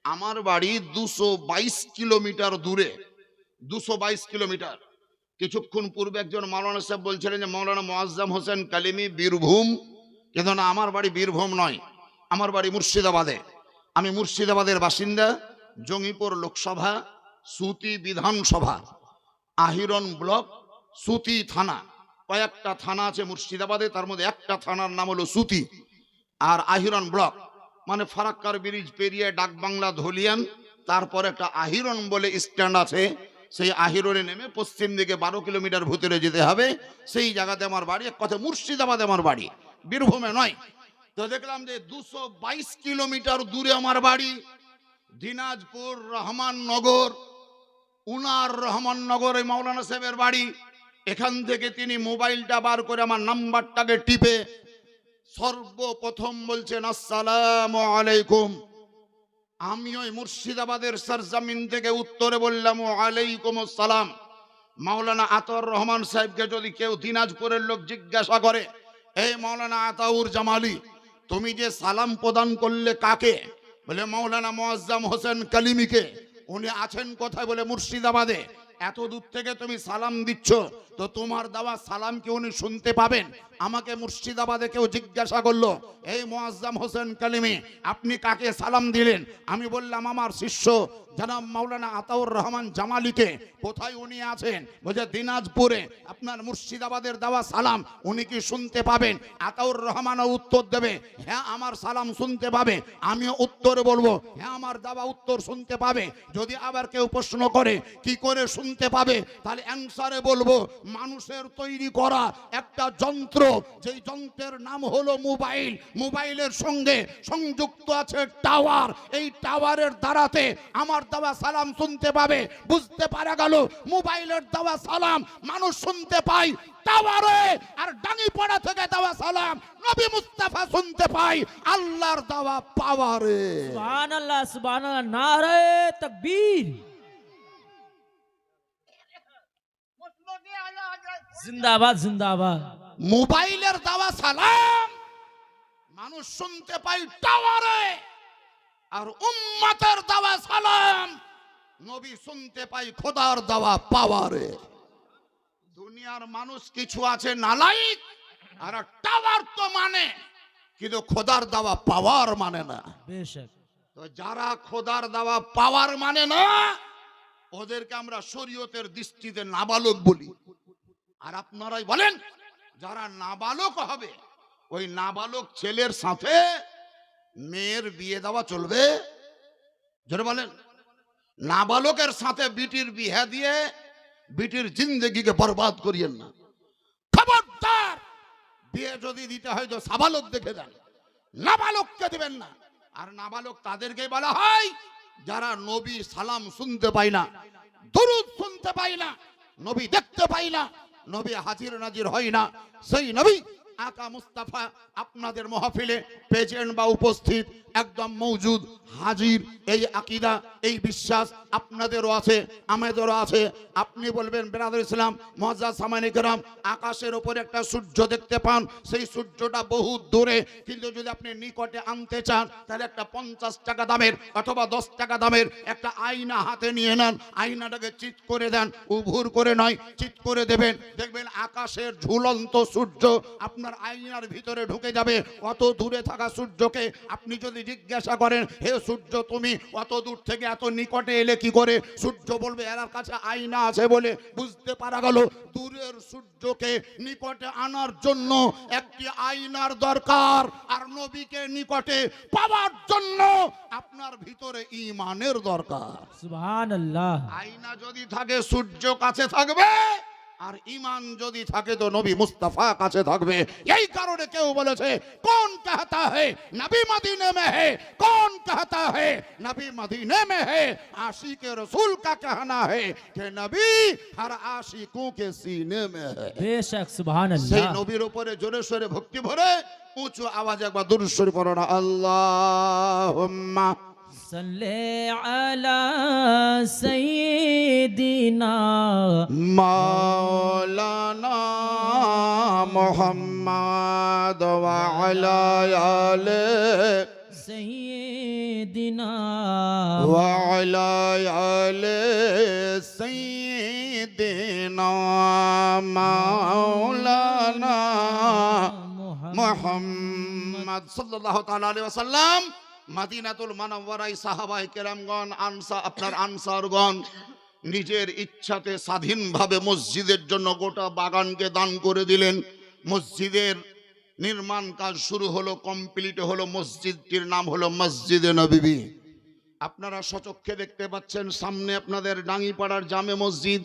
আমার বাড়ি 222 কিলোমিটার দূরে, 222 কিলোমিটার। কিছুক্ষণ পূর্বে একজন মাওলানা সাহেব বলছিলেন যে মাওলানা মুআজ্জম হোসেন কালিমি বীরভূম, কিন্তু না, আমার বাড়ি বীরভূম নয়, আমার বাড়ি মুর্শিদাবাদে। আমি মুর্শিদাবাদের বাসিন্দা, জঙ্গিপুর লোকসভা, সুতি বিধানসভা, আহিরন ব্লক, সুতি থানা। কয়েকটা থানা আছে মুর্শিদাবাদে, তার মধ্যে একটা থানার নাম হলো সুতি আর আহিরন ব্লক, মানে ফারাক্কার ব্রিজ পেরিয়ে ডাকবাংলা ধলিয়ান, তারপর একটা আহিরন বলে স্ট্যান্ড আছে, সেই আহিরনে নেমে পশ্চিম দিকে 12 কিলোমিটার ভিতরে যেতে হবে, সেই জায়গাতে আমার বাড়ি। এক কথা মুর্শিদাবাদে আমার বাড়ি, বীরভূমে নয়। তো দেখলাম যে 222 কিলোমিটার দূরে আমার বাড়ি, দিনাজপুর রহমাননগর, উনার রহমাননগর এই মাওলানা সাহেবের বাড়ি। এখান থেকে তিনি মোবাইলটা বার করে আমার নাম্বারটাকে টিপে সর্বপ্রথম বলছেন আসসালামু আলাইকুম। আমি ওই মুর্শিদাবাদের সরজমিন থেকে উত্তরে বললাম ওয়ালাইকুম আসসালাম। মাওলানা আতাউর রহমান সাহেবকে যদি কেউ দিনাজপুরের লোক জিজ্ঞাসা করে, এই মাওলানা আতাউর জামালি, তুমি যে সালাম প্রদান করলে কাকে? বলে মাওলানা মুআজ্জম হোসেন কালিমিকে। উনি আছেন কোথায়? বলে মুর্শিদাবাদে। এত দূর থেকে তুমি সালাম দিচ্ছ, তো তোমার দেওয়া সালাম কি উনি শুনতে পাবেন? আমাকে মুর্শিদাবাদে কেউ জিজ্ঞাসা করলো, এই মুআজ্জম হোসেন কালিমি, আপনি কাকে সালাম দিলেন? আমি বললাম আমার শিষ্য জনাব মাওলানা আতাউর রহমান জামালিকে। কোথায় উনি আছেন? বলছে দিনাজপুরে। আপনার মুর্শিদাবাদের দেওয়া সালাম উনি কি শুনতে পাবেন? আতাউর রহমানও উত্তর দেবে, হ্যাঁ আমার সালাম শুনতে পাবে। আমিও উত্তরে বলবো, হ্যাঁ আমার দেওয়া উত্তর শুনতে পাবে। যদি আবার কেউ প্রশ্ন করে কি করে শুনতে পাবে, তাহলে অ্যান্সারে বলবো, মানুষের তৈরি করা একটা যন্ত্র, যেই যন্ত্রের নাম হলো মোবাইল। মোবাইলের সঙ্গে সংযুক্ত আছে টাওয়ার। এই টাওয়ারের দ্বারাতে আমার দেওয়া সালাম শুনতে পাবে। বুঝতে পারা গেল মোবাইলের দেওয়া সালাম মানুষ শুনতে পায় টাওয়ারে, আর ডাঙ্গিপাড়া থেকে দেওয়া সালাম নবী মুস্তাফা শুনতে পায় আল্লাহর দেওয়া পাওয়ারে। সুবহানাল্লাহ, সুবহানাল্লাহ, নারে তাকবীর, জিন্দাবাদ জিন্দাবাদ। মোবাইলের দেওয়া সালাম মানুষ শুনতে পায় টাওয়ারে, আর উম্মতের দেওয়া সালাম নবী শুনতে পায় খোদার দেওয়া পাওয়ারে। দুনিয়ার মানুষ কিছু আছে নালায়েক, আর টাওয়ার তো মানে, কিন্তু খোদার দেওয়া পাওয়ার মানে না। বেশক। তো যারা খোদার দেওয়া পাওয়ার মানে না, ওদেরকে আমরা শরীয়তের দৃষ্টিতে নাবালক বলি। আর আপনারাই বলেন, যারা নাবালক হবে, ওই নাবালক ছেলের সাথে মেয়ের বিয়ে দেওয়া চলবে? জোরে বলেন। নাবালকের সাথে বিটির বিয়ে দিয়ে বিটির জিন্দেগিকে বরবাদ করিয়েন না। খবরদার, বিয়ে যদি দিতে হয় তো সাবালক দেখে দেন, নাবালককে দিবেন না। আর নাবালক তাদেরকে বলা হয় যারা নবী সালাম শুনতে পায় না, দরুদ শুনতে পায় না, নবী দেখতে পায় না, নবী হাজির নাজির হয় না। সেই নবী আকা মুস্তাফা আপনাদের মাহফিলে প্রেজেন্ট বা উপস্থিত, একদম মৌজুদ, হাজির। এই আকীদা, এই বিশ্বাস আপনাদেরও আছে, আমাদেরও আছে। আপনি বলবেন বিরাদর ইসলাম মুআজ্জাজ সামানে কেরাম, আকাশের উপরে একটা সূর্য দেখতে পান, সেই সূর্যটা বহু দূরে, কিন্তু যদি আপনি নিকটে আনতে চান তাহলে একটা 50 টাকা দামের অথবা 10 টাকা দামের একটা আয়না হাতে নিয়ে নেন, আয়নাটাকে চিৎ করে দেন, উভুর করে নয়, চিৎ করে দেবেন, দেখবেন আকাশের ঝুলন্ত সূর্য আপনার আয়নার ভিতরে ঢুকে যাবে। অত দূরে থাকা সূর্যকে আপনি যদি জিজ্ঞাসা করেন, হে সূর্য তুমি অত দূর থেকে এত নিকটে এলে কি করে? সূর্য বলবে এর কাছে আয়না আছে বলে। বুঝতে পারা গেল দূরের সূর্যকে নিকটে আনার জন্য একটি আয়নার দরকার, আর নবীকে নিকটে পাওয়ার জন্য আপনার ভিতরে ঈমানের দরকার। সুবহানাল্লাহ। আয়না যদি থাকে সূর্য কাছে থাকবে, আর ঈমান যদি থাকে তো নবী মুস্তাফা কাছে থাকবে। এই কারণে কেউ বলেছে, কোন कहता है नबी मदीने में है, कौन कहता है नबी मदीने में है। आशिक रसूल का कहना है कि नबी हर आशिकों के सीने में है। বেশক, সেই সুবহানাল্লাহ। নবীর উপরে জোরে সোরে ভক্তি ভরে উঁচু আওয়াজে একবার দুরূদ শরীফ পড়ো না, আল্লাহুম্মা সাল্লি আলা সাইয়্যিদিনা মাওলানা মুহাম্মদ ওয়া আলা আলি সাইয়্যিদিনা سيدنا وعلى آل سيدنا مولانا মুহাম্মদ সাল্লাল্লাহু তাআলা আলাইহি ওয়াসাল্লাম মদিনাতুল মুনাওয়ারায় সাহাবায়ে কেরামগণ আপনার আনসারগণ নিজের ইচ্ছাতে স্বাধীনভাবে মসজিদের জন্য গোটা বাগানকে দান করে দিলেন। মসজিদের নির্মাণ কাজ শুরু হলো, কমপ্লিট হলো। মসজিদটির নাম হলো মসজিদে নববী। আপনারা সচক্ষে দেখতে পাচ্ছেন সামনে আপনাদের ডাঙ্গিপাড়ার জামে মসজিদ,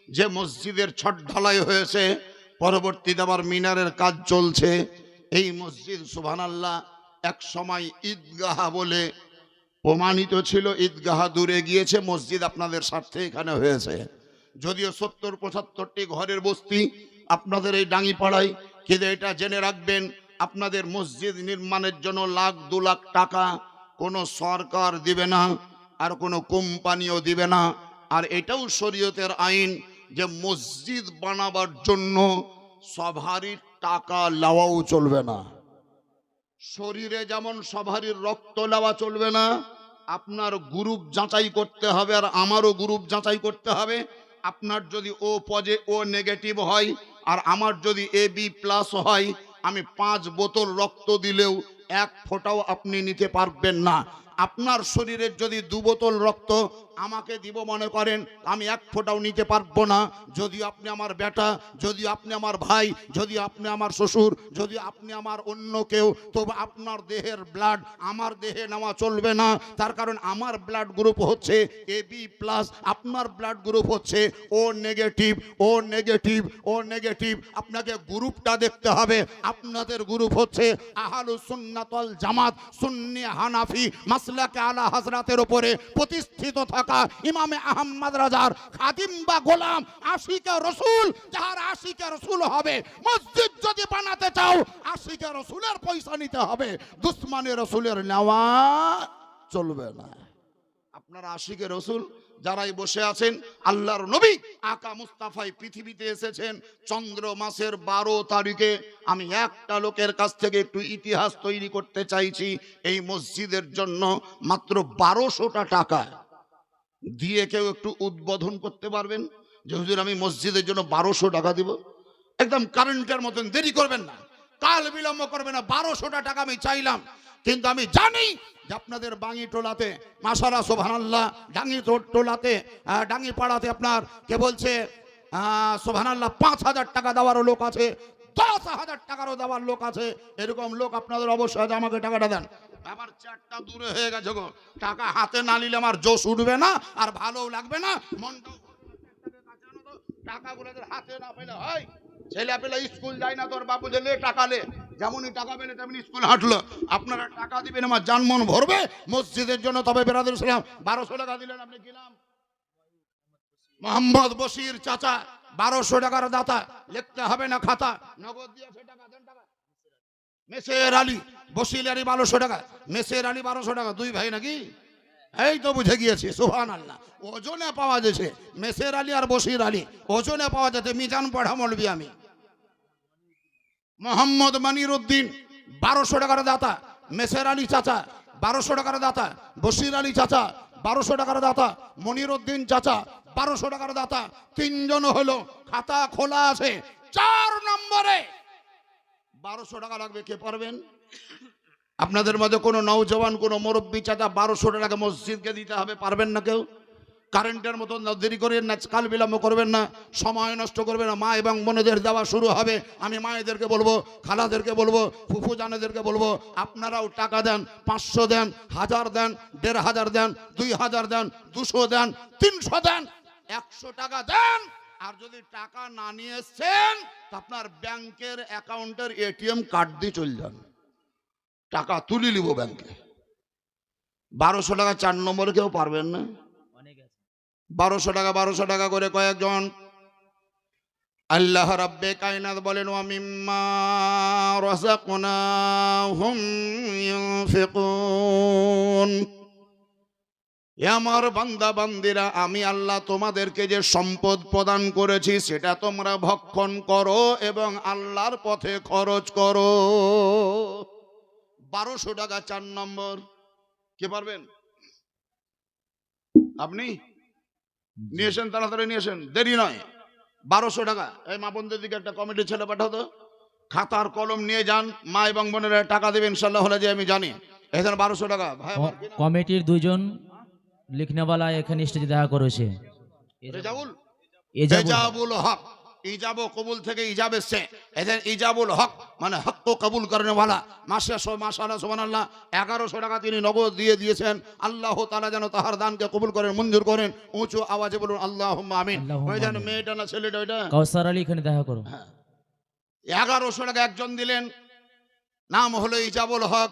যে মসজিদের ছট ঢালাই হয়েছে, পরবর্তীতে আবার মিনারের কাজ চলছে। এই মসজিদ সুবহানাল্লাহ এক সময় ঈদগাহ বলে প্রমাণিত ছিল, ঈদগাহ দূরে গিয়েছে, মসজিদ আপনাদের স্বার্থে এখানে হয়েছে। যদিও 70-75টি ঘরের বস্তি আপনাদের এই ডাঙ্গিপাড়ায়, কিন্তু এটা জেনে রাখবেন আপনাদের মসজিদ নির্মাণের জন্য 1-2 লাখ টাকা কোনো সরকার দিবে না, আর কোনো কোম্পানিও দিবে না। আর এটাও শরীয়তের আইন যে মসজিদ বানাবার জন্য সবারই টাকা লাওয়াও চলবে না। শরীরে যেমন সবারই রক্ত লাওয়া চলবে না, আপনার গ্রুপ যাচাই করতে হবে, আর আমারও গ্রুপ যাচাই করতে হবে। আপনার যদি ও নেগেটিভ হয় আর আমার যদি AB+ হয়, আমি 5 বোতল রক্ত দিলেও 1 ফোঁটাও আপনি নিতে পারবেন না। আপনার শরীরের যদি 2 বোতল রক্ত আমাকে দিব মনে করেন, আমি 1 ফোঁটাও নিতে পারবো না। যদি আপনি আমার বেটা, যদি আপনি আমার ভাই, যদি আপনি আমার শ্বশুর, যদি আপনি আমার অন্য কেউ, তবে আপনার দেহের ব্লাড আমার দেহে নেওয়া চলবে না। তার কারণ আমার ব্লাড গ্রুপ হচ্ছে AB+, আপনার ব্লাড গ্রুপ হচ্ছে ও নেগেটিভ। ও নেগেটিভ, ও নেগেটিভ। আপনাকে গ্রুপটা দেখতে হবে। আপনাদের গ্রুপ হচ্ছে আহলুস সুন্নাত ওয়াল জামাত, সুন্নি হানাফি মাসলাকে আলা হযরতের উপরে প্রতিষ্ঠিত থাকা ইমামে আহমদ রাজার খাদিম বা গোলাম, আশিকে রসুল। যাহার আশিকে রসুল হবে, মসজিদ যদি বানাতে চাও আশিকে রসুলের পয়সা নিতে হবে, দুশ্মনে রসুলের নেওয়া চলবে না। আপনারা আশিকে রসুল যারাই বসে আছেন, আল্লাহর নবী আকা মুস্তাফাই পৃথিবীতে এসেছেন চন্দ্র মাসের 12 তারিখে। আমি একটা লোকের কাছ থেকে একটু ইতিহাস তৈরি করতে চাইছি। এই মসজিদের জন্য মাত্র 1200টা টাকা দিয়ে কেউ একটু উদ্বোধন করতে পারবেন যে হুজুর আমি মসজিদের জন্য 1200 টাকা দিব? একদম কারেন্টের মতন, দেরি করবেন না, কাল বিলম্ব করবেন না। 1200টা টাকা আমি চাইলাম, কিন্তু আমি জানি যে আপনাদের বাঙি টোলাতে মাশাআল্লাহ সুবহানাল্লাহ, ডাঙ্গি টোলাতে ডাঙ্গি পাড়াতে আপনার কে বলছে সুবহানাল্লাহ 5000 টাকা দেওয়ারও লোক আছে, 10,000 টাকারও দেওয়ার লোক আছে। এরকম লোক আপনাদের অবশ্যই আছে, আমাকে টাকাটা দেন। আমার চারটা দূরে হয়ে গেছে গো, টাকা হাতে না নিলে আমার জোশ উঠবে না, আর ভালোও লাগবে না, মনটাও টাকাগুলো হাতে না পেলে হয়। ছেলে পেলে স্কুল যায় না, তোর বাবু দিলে টাকা লে, যেমনই টাকা পেলে তেমনি স্কুল হাঁটলো। আপনারা টাকা দিবেন, আমার জান মন ভরবে মসজিদের জন্য। তবে বেরাদুল ইসলাম 1200 টাকা দিলেন, আপনি কি নাম? মোহাম্মদ বশির চাচা 1200 টাকার দাতা, লিখতে হবে না খাতা, নগদ দিয়েছে টাকা, দেন টাকা। মেসের আলী বশির আলী 1200 টাকা, মেসের আলী 1200 টাকা, 2 ভাই নাকি? এই তো বুঝে গিয়েছি, সুবহানাল্লাহ। ওজনে পাওয়া যাচ্ছে মেসের আলী আর বশির আলী, ওজনে পাওয়া যাচ্ছে। মিজান পড়া মৌলবি আমি। মোহাম্মদ মনির উদ্দিন 1200 টাকার দাতা, মেসের আলী চাচা 1200 টাকার দাতা, বশির আলী চাচা 1200 টাকার দাতা, মনির উদ্দিন চাচা 1200 টাকার দাতা। 3 জন হলো, খাতা খোলা আছে। 4 নম্বরে 1200 টাকা লাগবে, কে পারবেন? আপনাদের মধ্যে কোনো নওজওয়ান, কোনো মুরব্বী চাচা 1200 টাকা মসজিদকে দিতে হবে, পারবেন না কেউ? কারেন্টের মতন দেরি করেন না, কাল বিলম্ব করবেন না, সময় নষ্ট করবেন না। মা এবং বোনেদের দেওয়া শুরু হবে। আমি মায়েদেরকে বলবো, খালাদেরকে বলবো, ফুফু জানেদেরকে বলবো, আপনারাও টাকা দেন। 500 দেন, 1000 দেন, 1500 দেন, 2000 দেন, 200 দেন, 300 দেন, 100 টাকা দেন। আর যদি টাকা না নিয়ে এসছেন, আপনার ব্যাংকের অ্যাকাউন্টের ATM কার্ড দিয়ে চলে যান, টাকা তুলে নিব ব্যাংকে। 1200 টাকা 4 নম্বরে কেউ পারবেন না। 1200 টাকা করে কয়েকজন। আল্লাহ রাব্বে কায়নাত বলেন, ওয়া মিম্মা রাযাকনাহুম ইউনফিকুন। আমার বান্দা বান্দিরা, আমি আল্লাহ তোমাদেরকে যে সম্পদ প্রদান করেছি সেটা তোমরা ভক্ষণ করো এবং আল্লাহর পথে খরচ করো। 1200 টাকা 4 নম্বর। কে পারবেন? আপনি নিয়ে এসেন, তাড়াতাড়ি নিয়ে এসেন, দেরি নয়। 1200 টাকা। এই মা বোনদের দিকে একটা কমিটির ছেলে পাঠাও তো। খাতার কলম নিয়ে যান, মা এবং বোনেরা টাকা দেবে ইনশাল্লাহ, হলে যে আমি জানি। এখানে 1200 টাকা। ভাই আমার কি নাম? কমিটির দুজন লিখনেওয়ালা এখানে স্টেজে দেখা করেছে। রেজাউল, এজাবুল হক। ইজাবুল হক। ইজাব ও কবুল থেকে ইজাব এসছে। এদের ইজাবুল হক মানে হক কো কবুল করনে ওয়ালা। মাশাআল্লাহ সুবহানাল্লাহ, 1100 টাকা তিনি নগদ দিয়ে দিয়েছেন। আল্লাহ তাআলা যেন তাহার দানকে কবুল করেন, মঞ্জুর করেন। উঁচু আওয়াজে বলুন আল্লাহুম্মা আমিন। আল্লাহুম্মা ওই যেন আমিন। মেয়েটা না ছেলেটা ওইটা, কাউসার আলী এখানে দেখা করো। 1100 টাকা একজন দিলেন, নাম হলো ইজাবুল হক।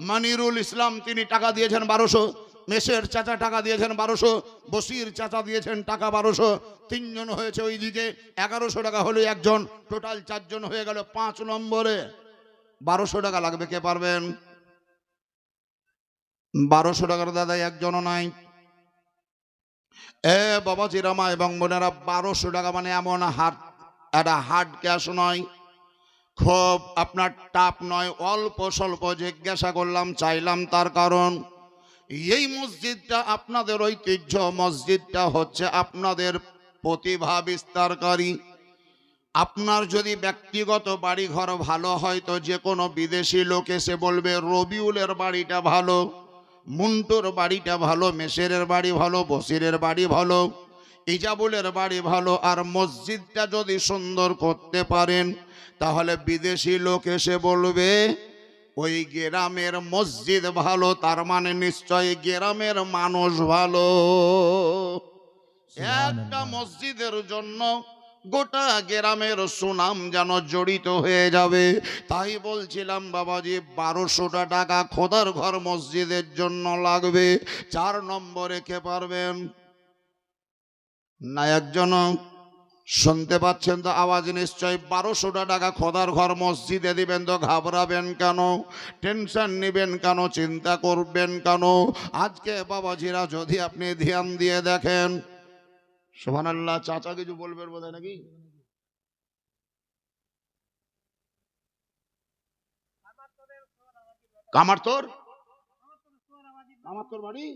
মনিরুল ইসলাম তিনি টাকা দিয়েছেন 1200। মেসের চাচা টাকা দিয়েছেন 1200। বসির চাচা দিয়েছেন টাকা 1200। তিনজন হয়েছে ওই দিকে, 1100 টাকা হলো একজন, টোটাল 4 জন হয়ে গেল। 5 নম্বরে 1200 টাকা লাগবে, কে পারবেন? 1200 টাকার দাদা একজনও নাই। এ বাবা জিরামা এবং বোনেরা, 1200 টাকা মানে এমন হার্ড, একটা হার্ড ক্যাশ নয়, খুব আপনার টাপ নয়, অল্প স্বল্প জিজ্ঞাসা করলাম, চাইলাম, তার কারণ এই মসজিদটা আপনাদের ঐতিহ্য, মসজিদটা হচ্ছে আপনাদের প্রতিভা বিস্তারকারী। আপনার যদি ব্যক্তিগত বাড়ি ঘর ভালো হয় তো যে কোনো বিদেশি লোক এসে বলবে রবিউলের বাড়িটা ভালো, মুন্টুর বাড়িটা ভালো, মেসেরের বাড়ি ভালো, বসিরের বাড়ি ভালো, ইজাবুলের বাড়ি ভালো। আর মসজিদটা যদি সুন্দর করতে পারেন তাহলে বিদেশি লোক এসে বলবে ওই গ্রামের মসজিদ ভালো, তার মানে নিশ্চয়ই গ্রামের মানুষ ভালো। একটা মসজিদের জন্য গোটা গ্রামের সুনাম যেন জড়িত হয়ে যাবে। তাই বলছিলাম বাবাজি, 1200 টাকা খোদার ঘর মসজিদের জন্য লাগবে। 4 নম্বরে কে পারবেন? না একজন শুনতে পাচ্ছেন তো আওয়াজ নিশ্চয়। 1200 টাকা খোদার ঘর মসজিদে দিবেন তো ঘাবড়াবেন কেন, টেনশন নেবেন কেন, চিন্তা করবেন কেন? আজকে বাবাজিরা যদি আপনি ধ্যান দিয়ে দেখেন, সুবহানাল্লাহ। চাচা কিছু বলবেন বোধ হয় নাকি? কামারতোর, কামারতোর বাড়ি,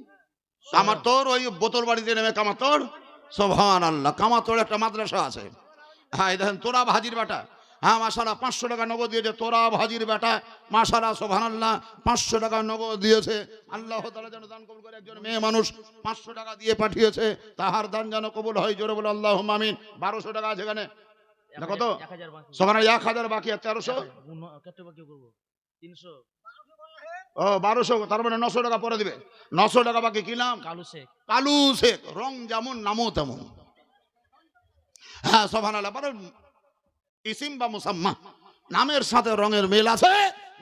কামারতোর ওই বোতল বাড়িতে নেমে কামারতোর। সুবহানাল্লাহ, কামারতোর একটা মাদ্রাসা আছে। হ্যাঁ দেখেন তোরা ভাজির বেটা, হ্যাঁ মাশাআল্লাহ 500 টাকা নগদ দিয়েছে। তোরা ভাজির বেটা মাশাআল্লাহ সুবহানাল্লাহ 500 টাকা নগদ দিয়েছে। আল্লাহ তাআলা যেন দান কবুল করে। একজন মেয়ে মানুষ 500 টাকা দিয়ে পাঠিয়েছে, তাহার দান যেন কবুল হয়। জোরে বলে আল্লাহুম্মা আমিন। 1200 টাকা আছে এখানে, কত? সুবহানাল্লাহ, 1000 বাকি আছে, 400 ও 1200, তার মানে 900 টাকা পরে দিবে। 900 টাকা বাকি। কি নাম? কালু শেখ। কালু শেখ, রং যেমন নামও তেমন। হ্যাঁ সুবহানাল্লাহ, বড় ইসিম বা মুসাম্মা, নামের সাথে রঙের মিল আছে।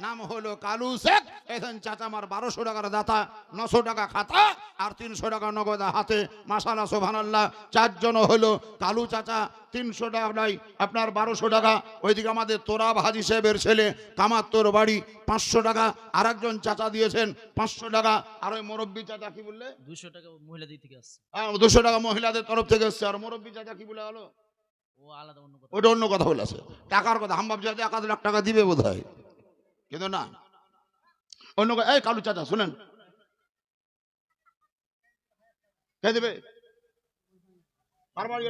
নাম হলো কালু শেখ। এখন চাচা আমার 1200 টাকার দাতা, 900 টাকা খাতা আর 300 টাকা নগদ হাতে। মাশাআল্লাহ সুবহানাল্লাহ, 4 জন হলো। কালু চাচা 300 টাকা নাই, আপনার 1200 টাকা। ওইদিকে আমাদের তোরা হাজি সাহেবের ছেলে কামাত্তর বাড়ি 500 টাকা। আরেকজন চাচা দিয়েছেন 500 টাকা। আর ওই মুরব্বী চাচা কি বললে? 200 টাকা মহিলাদের থেকে আসছে। 200 টাকা মহিলাদের তরফ থেকে এসছে। আর মুরব্বী চাচা কি বলে হলো? ও আলাদা অন্য কথা। ওটা অন্য কথা বলেছে, টাকার কথা। হাম ভাবছি 1 লাখ টাকা দিবে বোধ হয়, কিন্তু না, অন্য কথা। এই কালু চাচা শুনেন, কে দেবে? আপনার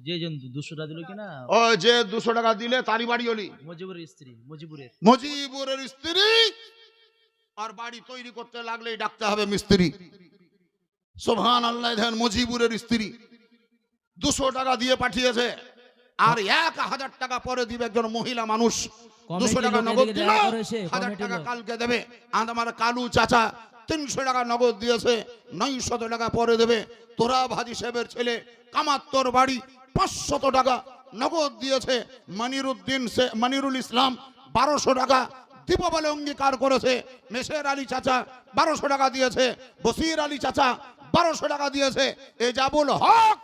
যে জন 200 টাকা দিল কিনা, ও যে 200 টাকা দিলে তারই বাড়ি হলি মুজিবুরের স্ত্রী, মুজিবুরের স্ত্রী। আর বাড়ি তৈরি করতে লাগলেই ডাকতে হবে মিস্ত্রি। সুবহানাল্লাহ, দেখেন মুজিবুরের স্ত্রী 200 টাকা দিয়ে পাঠিয়েছে। আর 1000 টাকা পরে দিবে একজন মহিলা মানুষ। 200 টাকা নগদ দিল, 1000 টাকা কালকে দেবে। আর আমার কালু চাচা 300 টাকা নগদ দিয়েছে, 900 টাকা পরে দেবে। তোরা ভাজি সাহেবের ছেলে কামাত্তর বাড়ি 500 টাকা নগদ দিয়েছে। মনিরুল ইসলাম 1200 টাকা দিব বলে অঙ্গীকার করেছে। মেসের আলী চাচা 1200 টাকা দিয়েছে। বসির আলী চাচা 1200 টাকা দিয়েছে। এজাবুল হক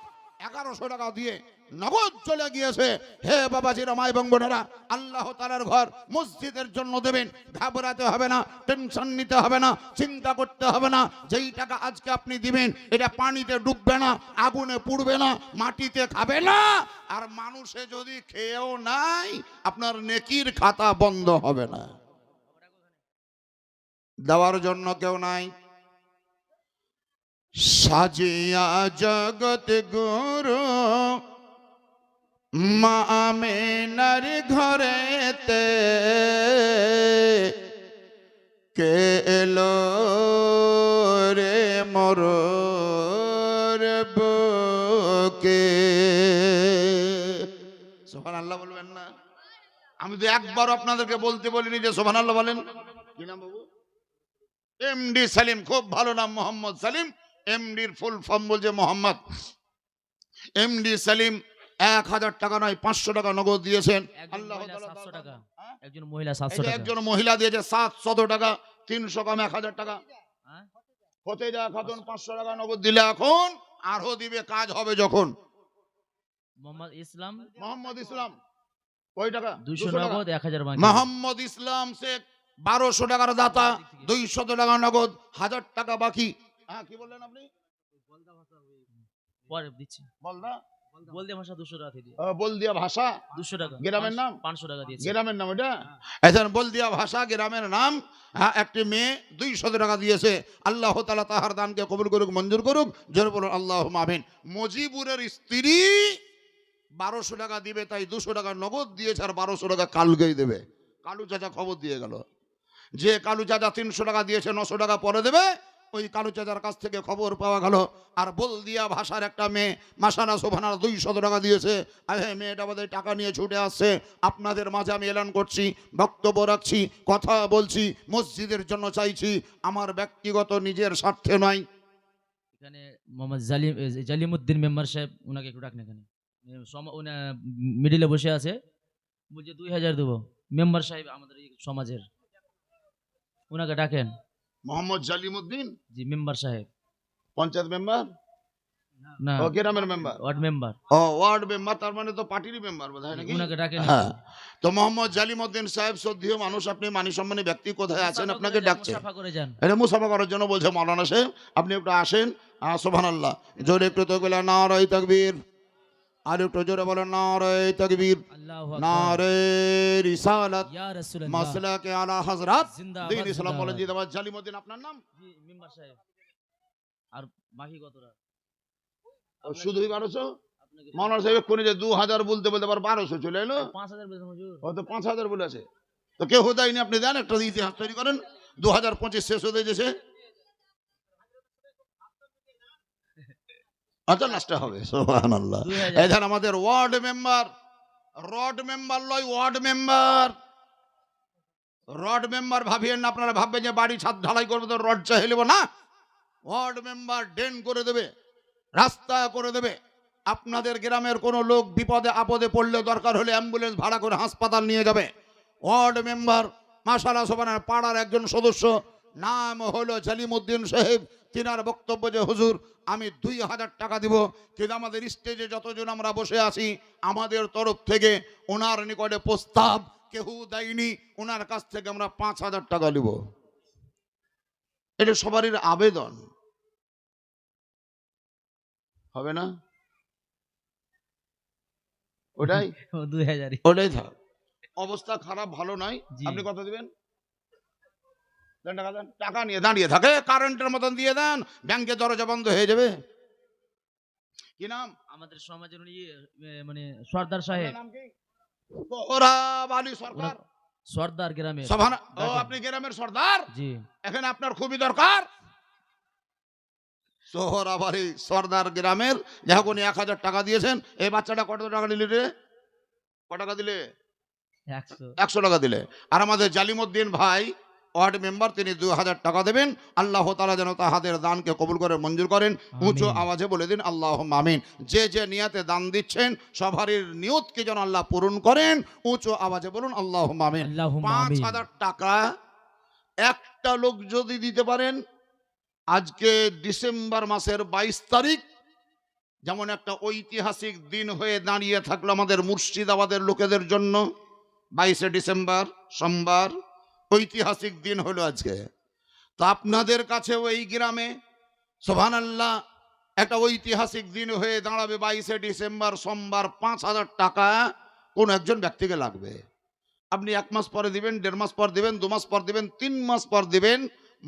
1100 টাকা দিয়ে নগদ চলে গিয়েছে। হে বাবাজিরা, মা এবং বোনেরা, আল্লাহ তাআলার ঘর মসজিদের জন্য দেবেন, ঘাবড়াতে হবে না, টেনশন নিতে হবে না, চিন্তা করতে হবে না। যেই টাকা আজকে আপনি দিবেন এটা পানিতে ডুববে না, আগুনে পুড়বে না, মাটিতে খাবে না। আর মানুষে যদি খেয়েও নাই, আপনার নেকির খাতা বন্ধ হবে না। দেওয়ার জন্য কেউ নাই। সাজিয়া জগৎ গুরু মা আমেনার ঘরেতে কে এলো রে মোর বুকে। সুবহানাল্লাহ বলবেন না? আমি তো একবার আপনাদেরকে বলতে বলিনি যে সুবহানাল্লাহ বলেন। কি নাম বাবু? এমডি সালিম, খুব ভালো নাম, মোহাম্মদ সালিম। এমডির ফুল ফর্ম বলছে মোহাম্মদ এমডি সালিম। 1000 টাকা নয় 500 টাকা নগদ দিয়েছেন। একজন আল্লাহ মহিলা তাআলা 700 টাকা, হ্যাঁ? একজন মহিলা এই 700 যে টাকা। একজন মহিলা দিয়েছে 700 টাকা, 300 কম 1000 টাকা। হ্যাঁ? হতে যা খাতুন 500 টাকা নগদ দিলে এখন আরো দিবে, কাজ হবে যখন। মোহাম্মদ ইসলাম মোহাম্মদ ইসলাম কয় টাকা? 200 200 টাকা। নগদ, 1000 বাকি। মোহাম্মদ ইসলাম শেখ 1200 টাকার দাতা, 200 টাকা নগদ, 1000 টাকা বাকি। হ্যাঁ, কি বললেন আপনি? পরে দিচ্ছি। বলদা বলদে ভাষা 200 টাকা দিয়ে। বলদিয়া ভাষা 200 টাকা। গ্রামের নাম? 500 টাকা দিয়েছে। গ্রামের নাম এটা? এখন বলদিয়া ভাষা গ্রামের নাম। হ্যাঁ, একটি মেয়ে 200 টাকা দিয়েছে। আল্লাহ তাআলা তাহার দানকে কবুল করুক, মঞ্জুর করুক। জোরে বলুন আল্লাহুম্মা আমিন। মজিবুরের স্ত্রী 1200 টাকা দিবে, তাই 200 টাকা নগদ দিয়েছে, আর 1200 টাকা কালকেই দেবে। কালু চাচা খবর দিয়ে গেল যে কালু চাচা 300 টাকা দিয়েছে, 900 টাকা পরে দেবে। ওই কালু চাচার কাছ থেকে খবর পাওয়া গেল। আর বলদিয়া ভাষার একটা মেয়ে মাসানা সোভানার 200 টাকা দিয়েছে। আরে মেয়েটা আমাদের টাকা নিয়ে ছুটে আসছে। আপনাদের মাঝে আমি এলান করছি, বক্তব্য রাখছি, কথা বলছি, মসজিদের জন্য চাইছি, আমার ব্যক্তিগত নিজের স্বার্থে নয়। এখানে মোহাম্মদ জালিমউদ্দিন মেম্বার সাহেব, উনাকে একটু ডাকেন এখানে। মিডিলে বসে আছে, বলছে 2000 দেবো। মেম্বার সাহেব আমাদের এই সমাজের, উনাকে ডাকেন। মোহাম্মদ জালিমউদ্দিন জি, মেম্বার সাহেব। পঞ্চায়েত মেম্বার না, ও গ্রামের মেম্বার? Ward member. ও ওয়ার্ড মেম্বার, তার মানে তো পার্টির মেম্বার বোধহয় নাকি? উনাকে ডাকেন। হ্যাঁ, তো মোহাম্মদ জালিমউদ্দিন সাহেব শ্রদ্ধেয় মানুষ, আপনি মানি সম্মানী ব্যক্তি, কোথায় আছেন? আপনাকে ডাকছে। মুসাফা করে যান। এটা মুসাফা করার জন্য বলছে মাওলানা সাহেব, আপনি একটু আসেন। সুবহানাল্লাহ, জোরে একটু তো বলে নারায়ে তাকবীর। আর একটু জোরে বলেন নারায়ে তাকবীর, আল্লাহু আকবার। নারায়ে রিসালাত, ইয়া রাসূলুল্লাহ। মাসলাকে আলা হযরত জিন্দাবাদ, দ্বীন ইসলাম বলেন। জিন্দাবাদ। জিন্দাবাদ। জালিমউদ্দিন আপনার নাম? জি, মেম্বার সাহেব। আর বাকি কতটা? শুধুই 1200? আপনাকে মাওলানা সাহেব কোনে যে 2000 বলতে বলতে আবার 1200 চলে এলো। 5000 বলেছেন হুজুর। হয়তো 5000 বলেছে, তো কেউ দেয়নি। আপনি দেন, একটা ইতিহাস তৈরি করেন। 2025 শেষ হতে যেছে, আচ্ছা লাস্টে হবে। সুবহানাল্লাহ। 2000 এখানে আমাদের ওয়ার্ড মেম্বার, রড মেম্বার লয়, ওয়ার্ড মেম্বার। রড মেম্বার ভাবিয়েন না, আপনারা ভাববেন যে বাড়ি ছাদ ঢালাই করবে তো রড চাই নেব না। ওয়ার্ড মেম্বার ড্রেন করে দেবে, রাস্তা করে দেবে। আপনাদের গ্রামের কোনো লোক বিপদে আপদে পড়লে দরকার হলে অ্যাম্বুলেন্স ভাড়া করে হাসপাতাল নিয়ে যাবে। ওয়ার্ড মেম্বার মাশাআল্লাহ সুবহানাল্লাহ, পাড়ার একজন সদস্য, নাম হলো জালিমউদ্দিন সাহেব। তিনার বক্তব্য যে হুজুর আমি 2000 টাকা দিব, কিন্তু আমাদের স্টেজে যতজন আমরা বসে আছি আমাদের তরফ থেকে ওনার নিকটে প্রস্তাব কেউ দেয়নি, ওনার কাছ থেকে আমরা 5000 টাকা নিব। এটা সবারই আবেদন, হবে না? ওটাই 2000 ওটাই থাক। অবস্থা খারাপ, ভালো নয়। জি। আপনি কত দিবেন? দেন টাকা, দেন। টাকা নিয়ে দাঁড়িয়ে থাকে কারেন্টের মতন দিয়ে দেন, ব্যাংকের দরজা বন্ধ হয়ে যাবে। কি নাম? আমাদের সমাজের উনি মানে সর্দার সাহেব। আপনার নাম কি? সোহরাব আলী সরকার। উনার সর্দার গ্রামের। ও, আপনি গ্রামের সর্দার? জি। এখানে আপনার খুবই দরকার। সোহরাব আলী সর্দার গ্রামের, যখন 1000 টাকা দিয়েছেন। এই বাচ্চাটা কত টাকা দিলে রে? কত টাকা দিলে? 100। 100 টাকা দিলে। আর আমাদের জালিমউদ্দিন ভাই ওয়ার্ড মেম্বার, তিনি 2000 টাকা দেবেন। আল্লাহ তাআলা যেন তাহাদের দানকে কবুল করে মঞ্জুর করেন। উঁচু আওয়াজে বলে দিন আল্লাহুম্মা আমিন। যে যে নিয়তে দান দিচ্ছেন সবারই নিয়তকে যেন আল্লাহ পূরণ করেন। উঁচু আওয়াজে বলুন আল্লাহুম্মা আমিন। আল্লাহুম্মা আমিন। 5000 টাকা একটা লোক যদি দিতে পারেন, আজকে ডিসেম্বর মাসের 22 তারিখ, যেমন একটা ঐতিহাসিক দিন হয়ে দাঁড়িয়ে থাকলো আমাদের মুর্শিদাবাদের লোকেদের জন্য। 22শে ডিসেম্বর সোমবার, ঐতিহাসিক দিন হলো আজকে। তো আপনাদের কাছেও এই গ্রামে সুবহানাল্লাহ একটা ঐতিহাসিক দিন হয়ে দাঁড়াবে। 22শে ডিসেম্বর সোমবার 5000 টাকা কোন একজন ব্যক্তিকে লাগবে। আপনি 1 মাস পরে দিবেন, 1.5 মাস পর দিবেন, 2 মাস পর দিবেন, 3 মাস পর দিবেন।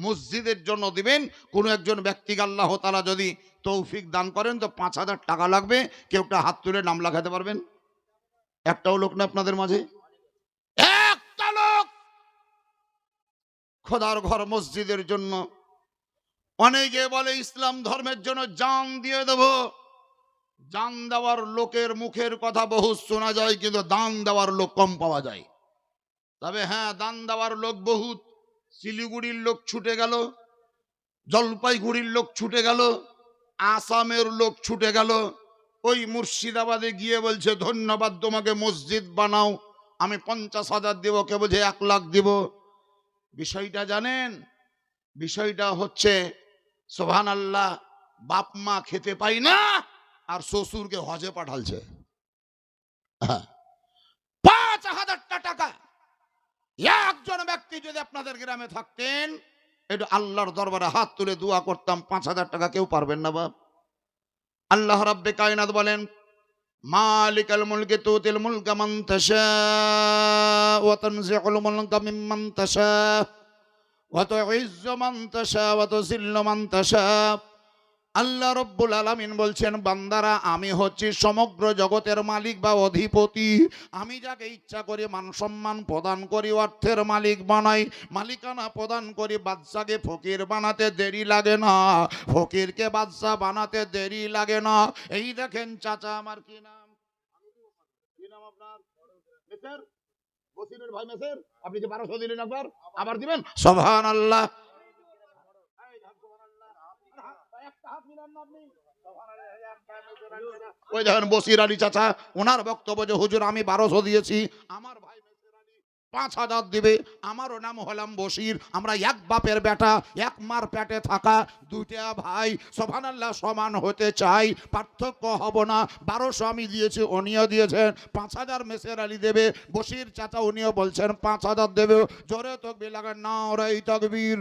মসজিদের জন্য দিবেন। কোনো একজন ব্যক্তিকে আল্লাহ তাআলা যদি তৌফিক দান করেন তো 5,000 টাকা লাগবে। কেউ একটা হাত তুলে নাম লেখাতে পারবেন? একটাও লোক না আপনাদের মাঝে? একটা লোক খোদার ঘর মসজিদের জন্য। অনেকে বলে ইসলাম ধর্মের জন্য জান দিয়ে দেব। জান দেওয়ার লোকের মুখের কথা বহু শোনা যায়, কিন্তু দান দেওয়ার লোক কম পাওয়া যায়। তবে হ্যাঁ, দান দেওয়ার লোক বহুত। শিলিগুড়ির লোক ছুটে গেল, জলপাইগুড়ির লোক ছুটে গেল, আসামের লোক ছুটে গেল, ওই মুর্শিদাবাদে গিয়ে বলছে ধন্যবাদ তোমাকে, মসজিদ বানাও, আমি 50,000 দেব। কে বলছে 1 লাখ দিব। বিষয়টা জানেন? বিষয়টা হচ্ছে সুবহানাল্লাহ, বাপ মা খেতে পাই না আর শ্বশুরকে হজে পাঠালছে। 5,000 টাকা একজন ব্যক্তি যদি আপনাদের গ্রামে থাকতেন, একটু আল্লাহর দরবারে হাত তুলে দোয়া করতাম, 5,000 টাকা কেউ পারবেন না বাপ। আল্লাহ রাব্বে কায়নাত বলেন, মালিকাল মুলকি তুতিল মুলকা মান তাশা ওয়া তানজিউল মুলকা মিম্মান তাশা ওয়া তুইজ্জু মান তাশা ওয়া তুযিল্লু মান তাশা। আল্লাহ রব্বুল আলামিন বলছেন, বান্দারা আমি হচ্ছি সমগ্র জগতের মালিক বা অধিপতি। আমি যাকে ইচ্ছা করি মান সম্মান প্রদান করি, অর্থের মালিক বানাই, মালিকানা প্রদান করি। বাদশাকে ফকির বানাতে দেরি লাগে না, ফকিরকে বাদশা বানাতে দেরি লাগে না। এই দেখেন চাচা আমার, কি নাম? কি নাম আপনার? মেসের বসিরের ভাই মেসের। আপনি যে 1200 দিলেন, একবার আবার দিবেন। সুবহানাল্লাহ। ওই দেখেন বসির আলী চাচা, ওনার বক্তব্য যে হুজুর আমি 1200 দিয়েছি, আমার ভাই 5,000 দিবে। আমারও নাম হলাম বসির, আমরা এক বাপের বেটা, এক মার পেটে থাকা দুইটা ভাই, সুবহানাল্লাহ, সমান হতে চাই, পার্থক্য হব না। 1200 আমি দিয়েছি, উনিও দিয়েছেন। 5,000 মেসের আলী দেবে, বসির চাচা উনিও বলছেন 5,000 দেবে। জোরে তাকবীর লাগান, নারে তাকবীর।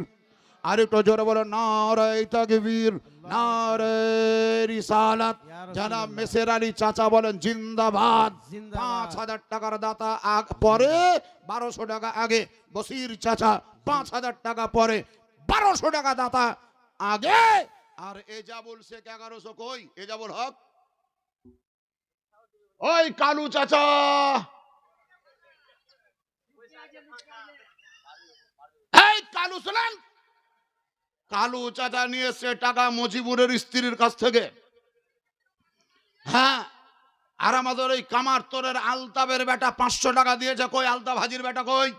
আর একটু জোরে বলো, নারে তাকবীর, নারে রিসালাত। জনাব মেসের আলী চাচা বলেন জিন্দাবাদ। 5,000 টাকার দাতা পরে 1200 টাকা আগে। বসির চাচা 5,000 টাকা পরে 1200 টাকা দাতা আগে। আর এজাবুল শেখ 1100 কই? এজাবুল হক, ওই কালু চাচা, এই কালু শুনেন, কালু চাচা নিয়েছে টাকা মজিবুরের স্ত্রীর কাছ থেকে। হ্যাঁ, আর আমাদের ওই কামার তোরের আলতাবের বেটা 500 টাকা দিয়েছে। কই আলতা ভাজির বেটা কই?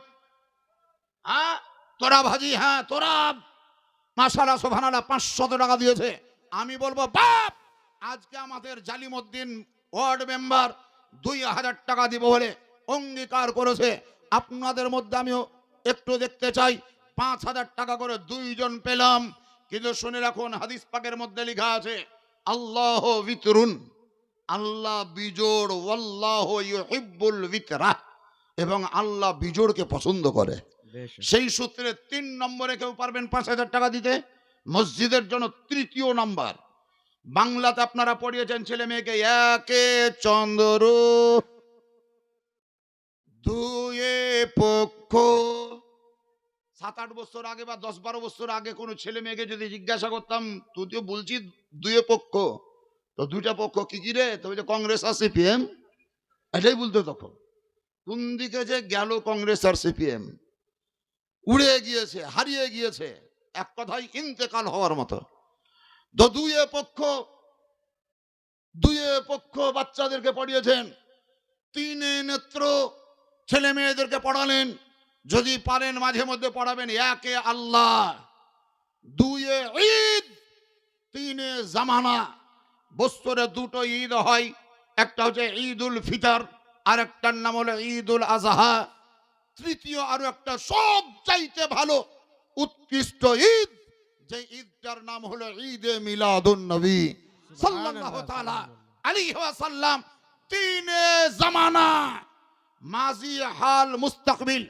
হ্যাঁ, তোরা ভাজি, হ্যাঁ তোরা, মাশাআল্লাহ সুবহানাল্লাহ, 500 টাকা দিয়েছে। আমি বলবো বাপ, আজকে আমাদের জালিমউদ্দিন ওয়ার্ড মেম্বার 2,000 টাকা দিব বলে অঙ্গীকার করেছে। আপনাদের মধ্যে আমিও একটু দেখতে চাই, 5,000 টাকা করে 2 জন পেলাম। কিন্তু শুনে রাখুন, হাদিস পাকের মধ্যে লেখা আছে আল্লাহ বিতরুন, আল্লাহ বিজোড়, ওয়াল্লাহু ইউহিব্বুল বিতরা, এবং আল্লাহ বিজোড়কে পছন্দ করে। সেই সূত্রে 3 নম্বরে কেউ পারবেন 5,000 টাকা দিতে? মসজিদের জন্য 3য় নাম্বার। বাংলাতে আপনারা পড়িয়েছেন ছেলে মেয়েকে, একে চন্দ্র, দুয়ে পক্ষ। 7-8 বছর আগে বা 10-12 বছর আগে কোনো ছেলে মেয়েকে যদি জিজ্ঞাসা করতাম, তুই তো বলছিস দুয়ে পক্ষ, তো 2টা পক্ষ কি কি রে? তবে যে কংগ্রেস আর সিপিএম, এটাই বলতো তখন। কোন দিকে যে গেল কংগ্রেস আর সিপিএম, উড়ে গিয়েছে, হারিয়ে গিয়েছে, এক কথায় ইন্তেকাল হওয়ার মতো। তো দুয়ে পক্ষ বাচ্চাদেরকে পড়িয়েছেন। 3 নেত্র ছেলে মেয়েদেরকে পড়ালেন। যদি পারেন মাঝে মধ্যে পড়াবেন একে আল্লাহ, 2 ঈদ, 3 জামানা। বছরে 2টো ঈদ হয়, একটা হচ্ছে ঈদুল ফিতর, আর একটার নাম হলো ঈদুল আজহা। তৃতীয় আরো একটা সবচাইতে ভালো উৎকৃষ্ট ঈদ, যে ঈদটার নাম হলো ঈদে মিলাদুন নবী সাল্লাল্লাহু তাআলা আলাইহি ওয়াসাল্লাম। 3 জামানা, মাজি, হাল, মুস্তাকবিল।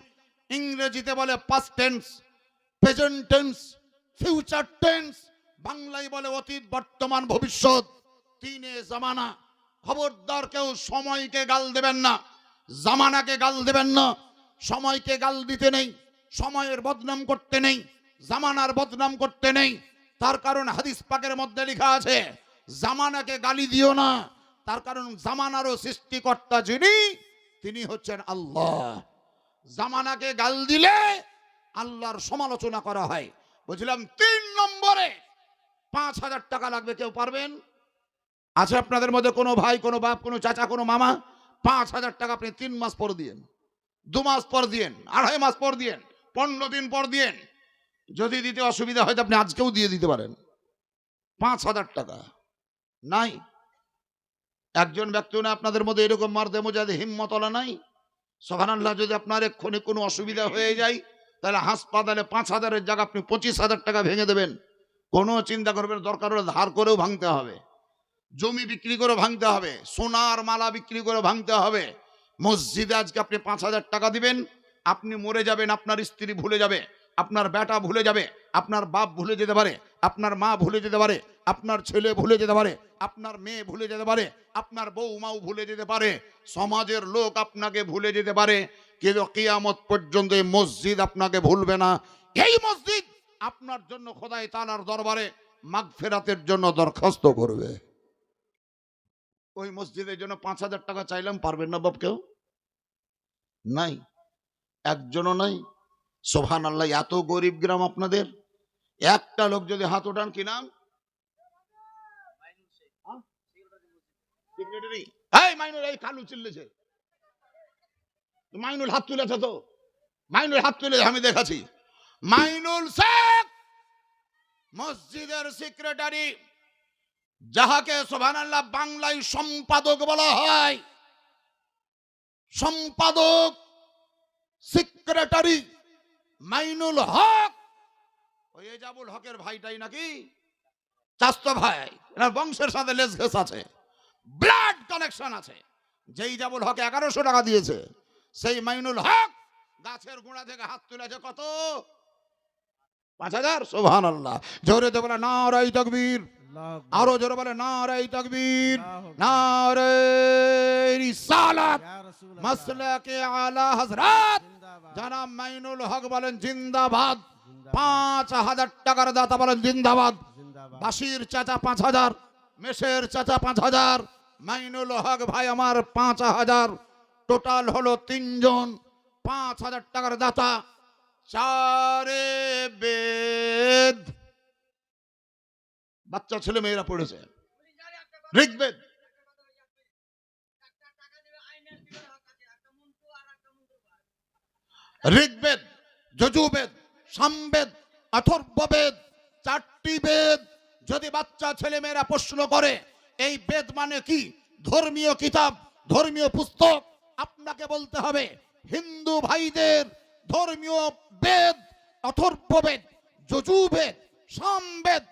ইংরেজিতে বলে past tense, present tense, future tense. বাংলায় বলে অতীত, বর্তমান, ভবিষ্যৎ। 3 জামানা। খবরদার কেউ সময়কে গাল দেবেন না, জামানাকে গাল দেবেন না। সময়কে গাল দিতে নেই, সময়ের বদনাম করতে নেই। জামানার বদনাম করতে নেই। তার কারণ হাদিস পাকের মধ্যে লেখা আছে, জামানাকে গালি দিও না, তার কারণ জামানারও সৃষ্টিকর্তা যিনি, তিনি হচ্ছেন আল্লাহ। জামানাকে গাল দিলে আল্লাহর সমালোচনা করা হয়। বুঝলাম। 3 নম্বরে 5,000 টাকা লাগবে, কেউ পারবেন? আছে আপনাদের মধ্যে কোনো ভাই, কোনো বাপ, কোনো চাচা, কোনো মামা? 5,000 টাকা আপনি 3 মাস পর দিয়েন, 2 মাস পর দিয়েন, 2.5 মাস পর দিয়েন, 15 দিন পর দিয়েন। যদি দিতে অসুবিধা হয় তো আপনি আজকেও দিয়ে দিতে পারেন। 5,000 টাকা নাই। একজন ব্যক্তিও না আপনাদের মধ্যে এরকম মারদে মুজাহিদ হিম্মতওয়ালা নাই? সুবহানাল্লাহ। যদি আপনার এক্ষুনি কোনো অসুবিধা হয়ে যায়, তাহলে হাসপাতালে 5,000-এর জায়গা আপনি 25,000 টাকা ভেঙে দেবেন। কোনো চিন্তা করবেন, দরকার হলে ধার করেও ভাঙতে হবে, জমি বিক্রি করে ভাঙতে হবে, সোনার মালা বিক্রি করে ভাঙতে হবে। মসজিদে আজকে আপনি 5,000 টাকা দিবেন, আপনি মরে যাবেন, আপনার স্ত্রী ভুলে যাবে, আপনার বেটা ভুলে যাবে, আপনার বাপ ভুলে যেতে পারে, আপনার মা ভুলে যেতে পারে, আপনার ছেলে ভুলে যেতে পারে, আপনার মেয়ে ভুলে যেতে পারে, আপনার বউমাও ভুলে যেতে পারে, সমাজের লোক আপনাকে ভুলে যেতে পারে, কিন্তু কিয়ামত পর্যন্ত এই মসজিদ আপনাকে ভুলবে না। এই মসজিদ আপনার জন্য খোদাই তাআলার দরবারে মাগফিরাতের জন্য দরখাস্ত করবে। ওই মসজিদের জন্য 5,000 টাকা চাইলাম, পারবেন না বাপ? কেউ নাই, একজনও নাই। সুবহানাল্লাহ। এত গরিব গ্রাম আপনাদের। একটা লোক যদি হাত ওঠান, কি নাম? সেক্রেটারি। এই মাইনুল, এই কালু চিল্লেছে, মাইনুল হাত তুলেছে তো, মাইনুল হাত তুলে আমি দেখাচ্ছি। মাইনুল শেখ মসজিদের সেক্রেটারি, যাহাকে সুবহানাল্লাহ বাংলায় সম্পাদক বলা হয়। সম্পাদক, সেক্রেটারি মাইনুল হক। ওই এজাবুল হকের ভাইটাই নাকি চাস্তো ভাই, এনার বংশের সাথে লেসঘেস আছে, ব্লাড কানেকশন আছে। যেই জাবুল হক 1100 টাকা দিয়েছে, সেই মাইনুল হক গাছের গোড়া থেকে হাত তুলেছে কত? 5,000। সুবহানাল্লাহ। জোরে তো বলে নারায়ে তাকবীর, আরো জোরে বলে নারায়ে তাকবীর, নারায়ে রিসালাত, মাসলাকে আলা হযরত জনাব মাইনুল হক বলেন জিন্দাবাদ। 5,000 টাকার দাতা বলেন জিন্দাবাদ। বাশির চাচা 5,000, মেশের চাচা 5,000, মাইনুল হক ভাই আমার 5,000, টোটাল হলো 3 জন। 5,000 টাকার দাতা। 4 বেদ বাচ্চা ছেলে মেয়েরা পড়েছে, ঋগ্বেদ, ঋগ্বেদ, যজুর্বেদ, সামবেদ, অথর্ববেদ, 4টি বেদ। যদি বাচ্চা ছেলে মেয়েরা প্রশ্ন করে এই বেদ মানে কি, ধর্মীয় কিতাব, ধর্মীয় পুস্তক, আপনাকে বলতে হবে হিন্দু ভাইদের ধর্মীয় বেদ, অথর্ববেদ, যজুর্বেদ, সামবেদ,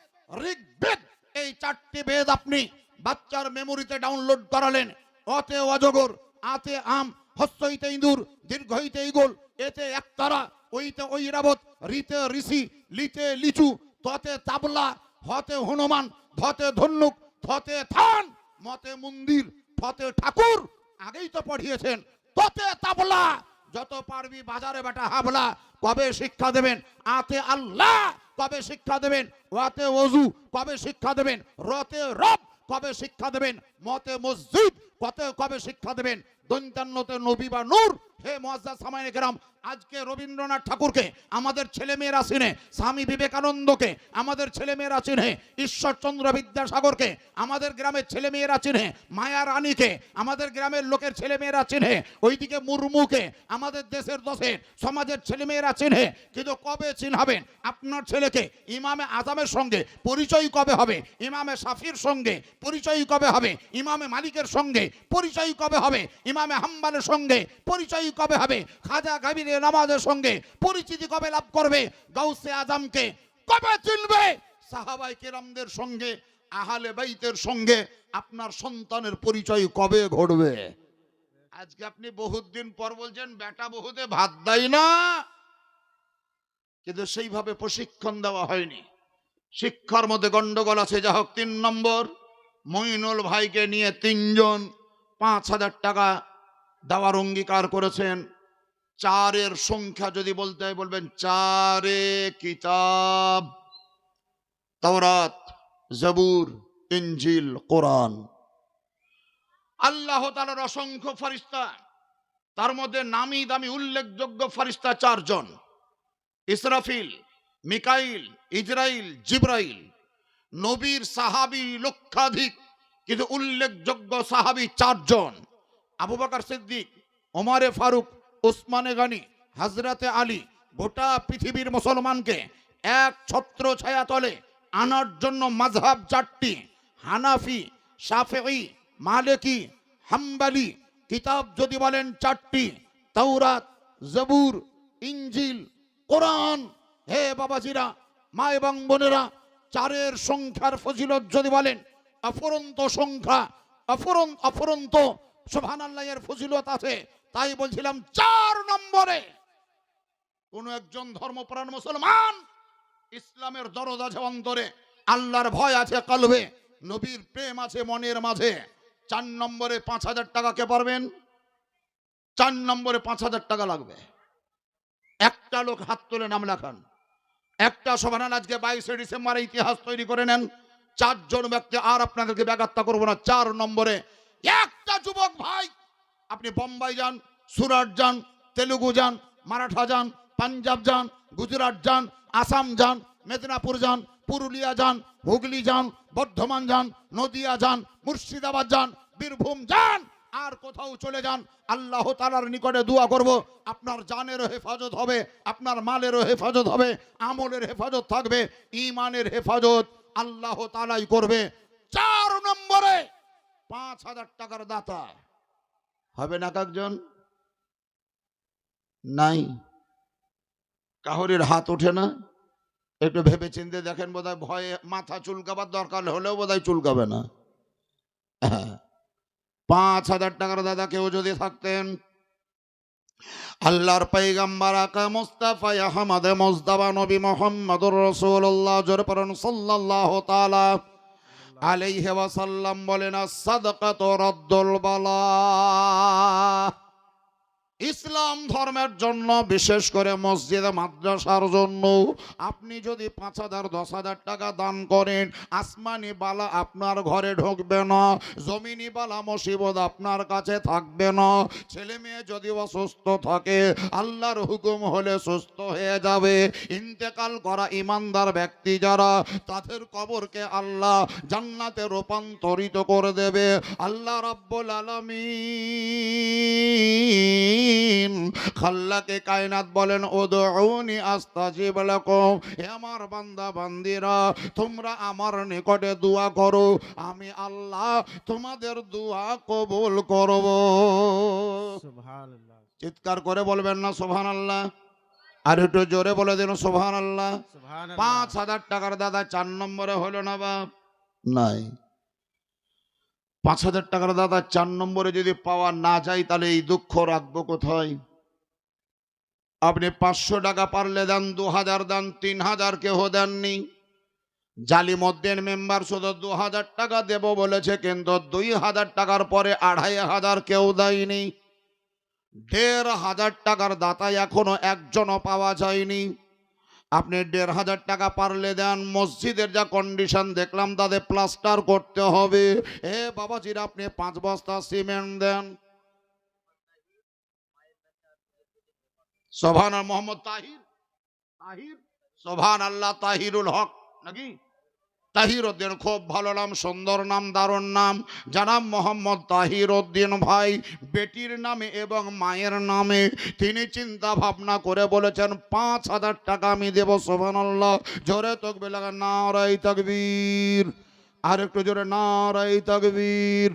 ঋগ্বেদ, এই 4টি বেদ আপনি বাচ্চার মেমোরিতে ডাউনলোড করালেন। অতে অজগর, আতে আম, হস্যইতে ইঁদুর, দীর্ঘইতে ঈগল, এতে একতারা, ওইতে ঐরাবত, রিতে ঋষি, লিতে লিচু, ততে তাবলা, হতে হনুমান, ধতে ধন্যুক, থতে থান, মতে মন্দির, ফতে ঠাকুর। আগেই তো পড়িয়েছেন। ততে তাবলা, যত পারবি বাজারে বেটা হাবলা। কবে শিক্ষা দেবেন? আতে আল্লাহ কবে শিক্ষা দেবেন? ওয়াতে ওযু কবে শিক্ষা দেবেন? রতে রব কবে শিক্ষা দেবেন? মতে মসজিদ কবে শিক্ষা দেবেন? দন্তান্নতে নবী বা নূর। হে মুআজ্জাজ সামাইনে কেরাম, আজকে রবীন্দ্রনাথ ঠাকুরকে আমাদের ছেলেমেয়েরা চিনে, স্বামী বিবেকানন্দকে আমাদের ছেলেমেয়েরা চিনে, ঈশ্বরচন্দ্র বিদ্যাসাগরকে আমাদের গ্রামের ছেলেমেয়েরা চিনে, মায়া রানীকে আমাদের গ্রামের লোকের ছেলেমেয়েরা চিনে, ওইদিকে মুর্মুকে আমাদের দেশের দশের সমাজের ছেলেমেয়েরা চিনে। কিন্তু কবে চিনহাবেন আপনার ছেলেকে? ইমামে আজমের সঙ্গে পরিচয় কবে হবে? ইমামে শাফির সঙ্গে পরিচয় কবে হবে? ইমামে মালিকের সঙ্গে পরিচয় কবে হবে? ইমামে হাম্বলের সঙ্গে পরিচয় কবে হবে? খাজা গাবিরের নামাজের সঙ্গে পরিচিতি কবে লাভ করবে? গাউসে আজমকে কবে চিনবে? সাহাবায়ে কেরামদের সঙ্গে, আহলে বাইতের সঙ্গে আপনার সন্তানের পরিচয় কবে ঘটবে? আজকে আপনি বহুত দিন পর বলছেন বেটা বহুতে ভাত দেয় না, কিন্তু সেইভাবে প্রশিক্ষণ দেওয়া হয়নি। শিক্ষার মধ্যে গন্ডগোল আছে। যা হোক, 3 নম্বর, মইনুল ভাইকে নিয়ে 3 জন 5,000 টাকা দেওয়ার অঙ্গীকার করেছেন। চারের সংখ্যা যদি বলতে হয় বলবেন চারে কিতাব, তাওরাত, জবুর, ইনজিল, কোরআন। আল্লাহ তাআলার অসংখ্য ফেরেশতা, তার মধ্যে নামি দামি উল্লেখযোগ্য ফেরেশতা চারজন: ইসরাফিল, মিকাইল, ইজরাইল, জিবরাইল। নবীর সাহাবী লক্ষাধিক, কিন্তু উল্লেখযোগ্য সাহাবী চারজন: আবু বকর সিদ্দিক, ওমরে ফারুক, উসমানে গনি, হযরতে আলী। গোটা পৃথিবীর মুসলমানকে এক ছত্র ছায়া তলে আনার জন্য মাযহাব চারটি: হানাফি, শাফিঈ, মালিকি, হাম্বলি। কিতাব যদি বলেন চারটি: তাওরাত, জবুর, ইনজিল, কোরআন। হে বাবাজিরা, মা এবং বোনেরা, চারের সংখ্যার ফজিলত যদি বলেন অফুরন্ত সংখ্যা, অফুরন্ত সুবহানাল্লাহ এর ফজিলত আছে। তাই বলছিলাম 4 নম্বরে কোন একজন ধর্মপ্রাণ মুসলমান, ইসলামের দরদ আছে অন্তরে, আল্লাহর ভয় আছে কলবে, নবীর প্রেম আছে মনের মাঝে। 4 নম্বরে 5,000 টাকা কে পারবেন? 4 নম্বরে 5,000 টাকা লাগবে। একটা লোক হাত তুলে নাম লেখান। একটা সুবহানাল্লাহ, আজকে 22শে ডিসেম্বর ইতিহাস তৈরি করে নেন। 4 জন ব্যক্তি, আর আপনাদেরকে ব্যাঘাত করব না। 4 নম্বরে একটা যুবক ভাই, আপনি বোম্বাই যান, সুরাট যান, তেলুগু যান, মারাঠা যান, পাঞ্জাব যান, গুজরাট যান, আসাম যান, মেদিনীপুর যান, পুরুলিয়া যান, হুগলি যান, বর্ধমান যান, নদিয়া যান, মুর্শিদাবাদ যান, বীরভূম যান, আর কোথাও চলে যান, আল্লাহ তাআলার নিকটে দোয়া করব, আপনার জানেরও হেফাজত হবে, আপনার মালেরও হেফাজত হবে, আমলের হেফাজত থাকবে, ঈমানের হেফাজত আল্লাহ তাআলাই করবে। 4 নম্বরে 5,000 টাকার দাতা হবে না একজন? নাই, কাহরির হাত ওঠে না? একটু ভেবে চিন্তে দেখেন, বোধহয় ভয়ে মাথা চুলকাবার দরকার হলেও বোধহয় চুলকাবে না। 5,000 টাকার দাদা কেউ যদি থাকতেন, আল্লাহর পয়গম্বর আকা মুস্তাফা আহমদ মুজতবা নবী মুহাম্মদুর রাসূলুল্লাহ জোরে পড়ুন সাল্লাল্লাহু তাআলা আলাইহি ওয়াসাল্লাম বলেন, আস-সাদকাতু রাদ্দুল বালা। ইসলাম ধর্মের জন্য, বিশেষ করে মসজিদ মাদ্রাসার জন্য আপনি যদি 5,000 10,000 টাকা দান করেন, আসমানি বালা আপনার ঘরে ঢুকবে না, জমিনি বালা মুসিবত আপনার কাছে থাকবে না। ছেলে মেয়ে যদি অসুস্থ থাকে, আল্লাহর হুকুম হলে সুস্থ হয়ে যাবে। ইন্তেকাল করা ইমানদার ব্যক্তি যারা, তাদের কবরকে আল্লাহ জান্নাতে রূপান্তরিত করে দেবে। আল্লাহ রাব্বুল আলামিন খাল্লাকে কায়নাত বলেন, উদউনি আস্তাজিব লাকুম। হে আমার বান্দা বান্দিরা, তোমরা আমার নিকটে দোয়া করো, আমি আল্লাহ তোমাদের দোয়া কবুল করব। সুবহানাল্লাহ, চিৎকার করে বলবেন না সুবহানাল্লাহ? আর একটু জোরে বলে দিন সুবহানাল্লাহ। সুবহানাল্লাহ। 5,000 টাকার দাদা 4 নম্বরে হলো না বাপ? নাই। 5,000 টাকার দাদা 4 নম্বরে যদি পাওয়া না যায়, তাহলে এই দুঃখ রাখবো কোথায়? আপনি 500 টাকা পারলে দেন, 2,000 দেন, 3,000 কেহ দেননি। জালিমউদ্দিন মেম্বার শুধু 2,000 টাকা দেব বলেছে, কিন্তু 2,000 টাকার পরে 2,500 কেউ দেয়নি। 1,500 টাকার দাতা এখনো একজনও পাওয়া যায়নি। আপনি 1,500 টাকা পারলে দেন। মসজিদের যা কন্ডিশন দেখলাম, তাদের প্লাস্টার করতে হবে। এ বাবাজিরা, আপনি 5 বস্তা সিমেন্ট দেন। সুবহানাল্লাহ। মোহাম্মদ তাহির, সুবহানাল্লাহ, তাহিরুল হক নাকি? তাহিরউদ্দিন, খুব ভালো নাম, সুন্দর নাম, দারুণ নাম। জানাব মোহাম্মদ তাহিরউদ্দিন ভাই বেটির নামে এবং মায়ের নামে তিনি চিন্তা ভাবনা করে বলেছেন, 5,000 টাকা আমি দেব। সুবহানাল্লাহ। জোরে তাকবীর লাগান, নারায়ে তাকবীর। আর একটু জোরে নারায়ে তাকবীর।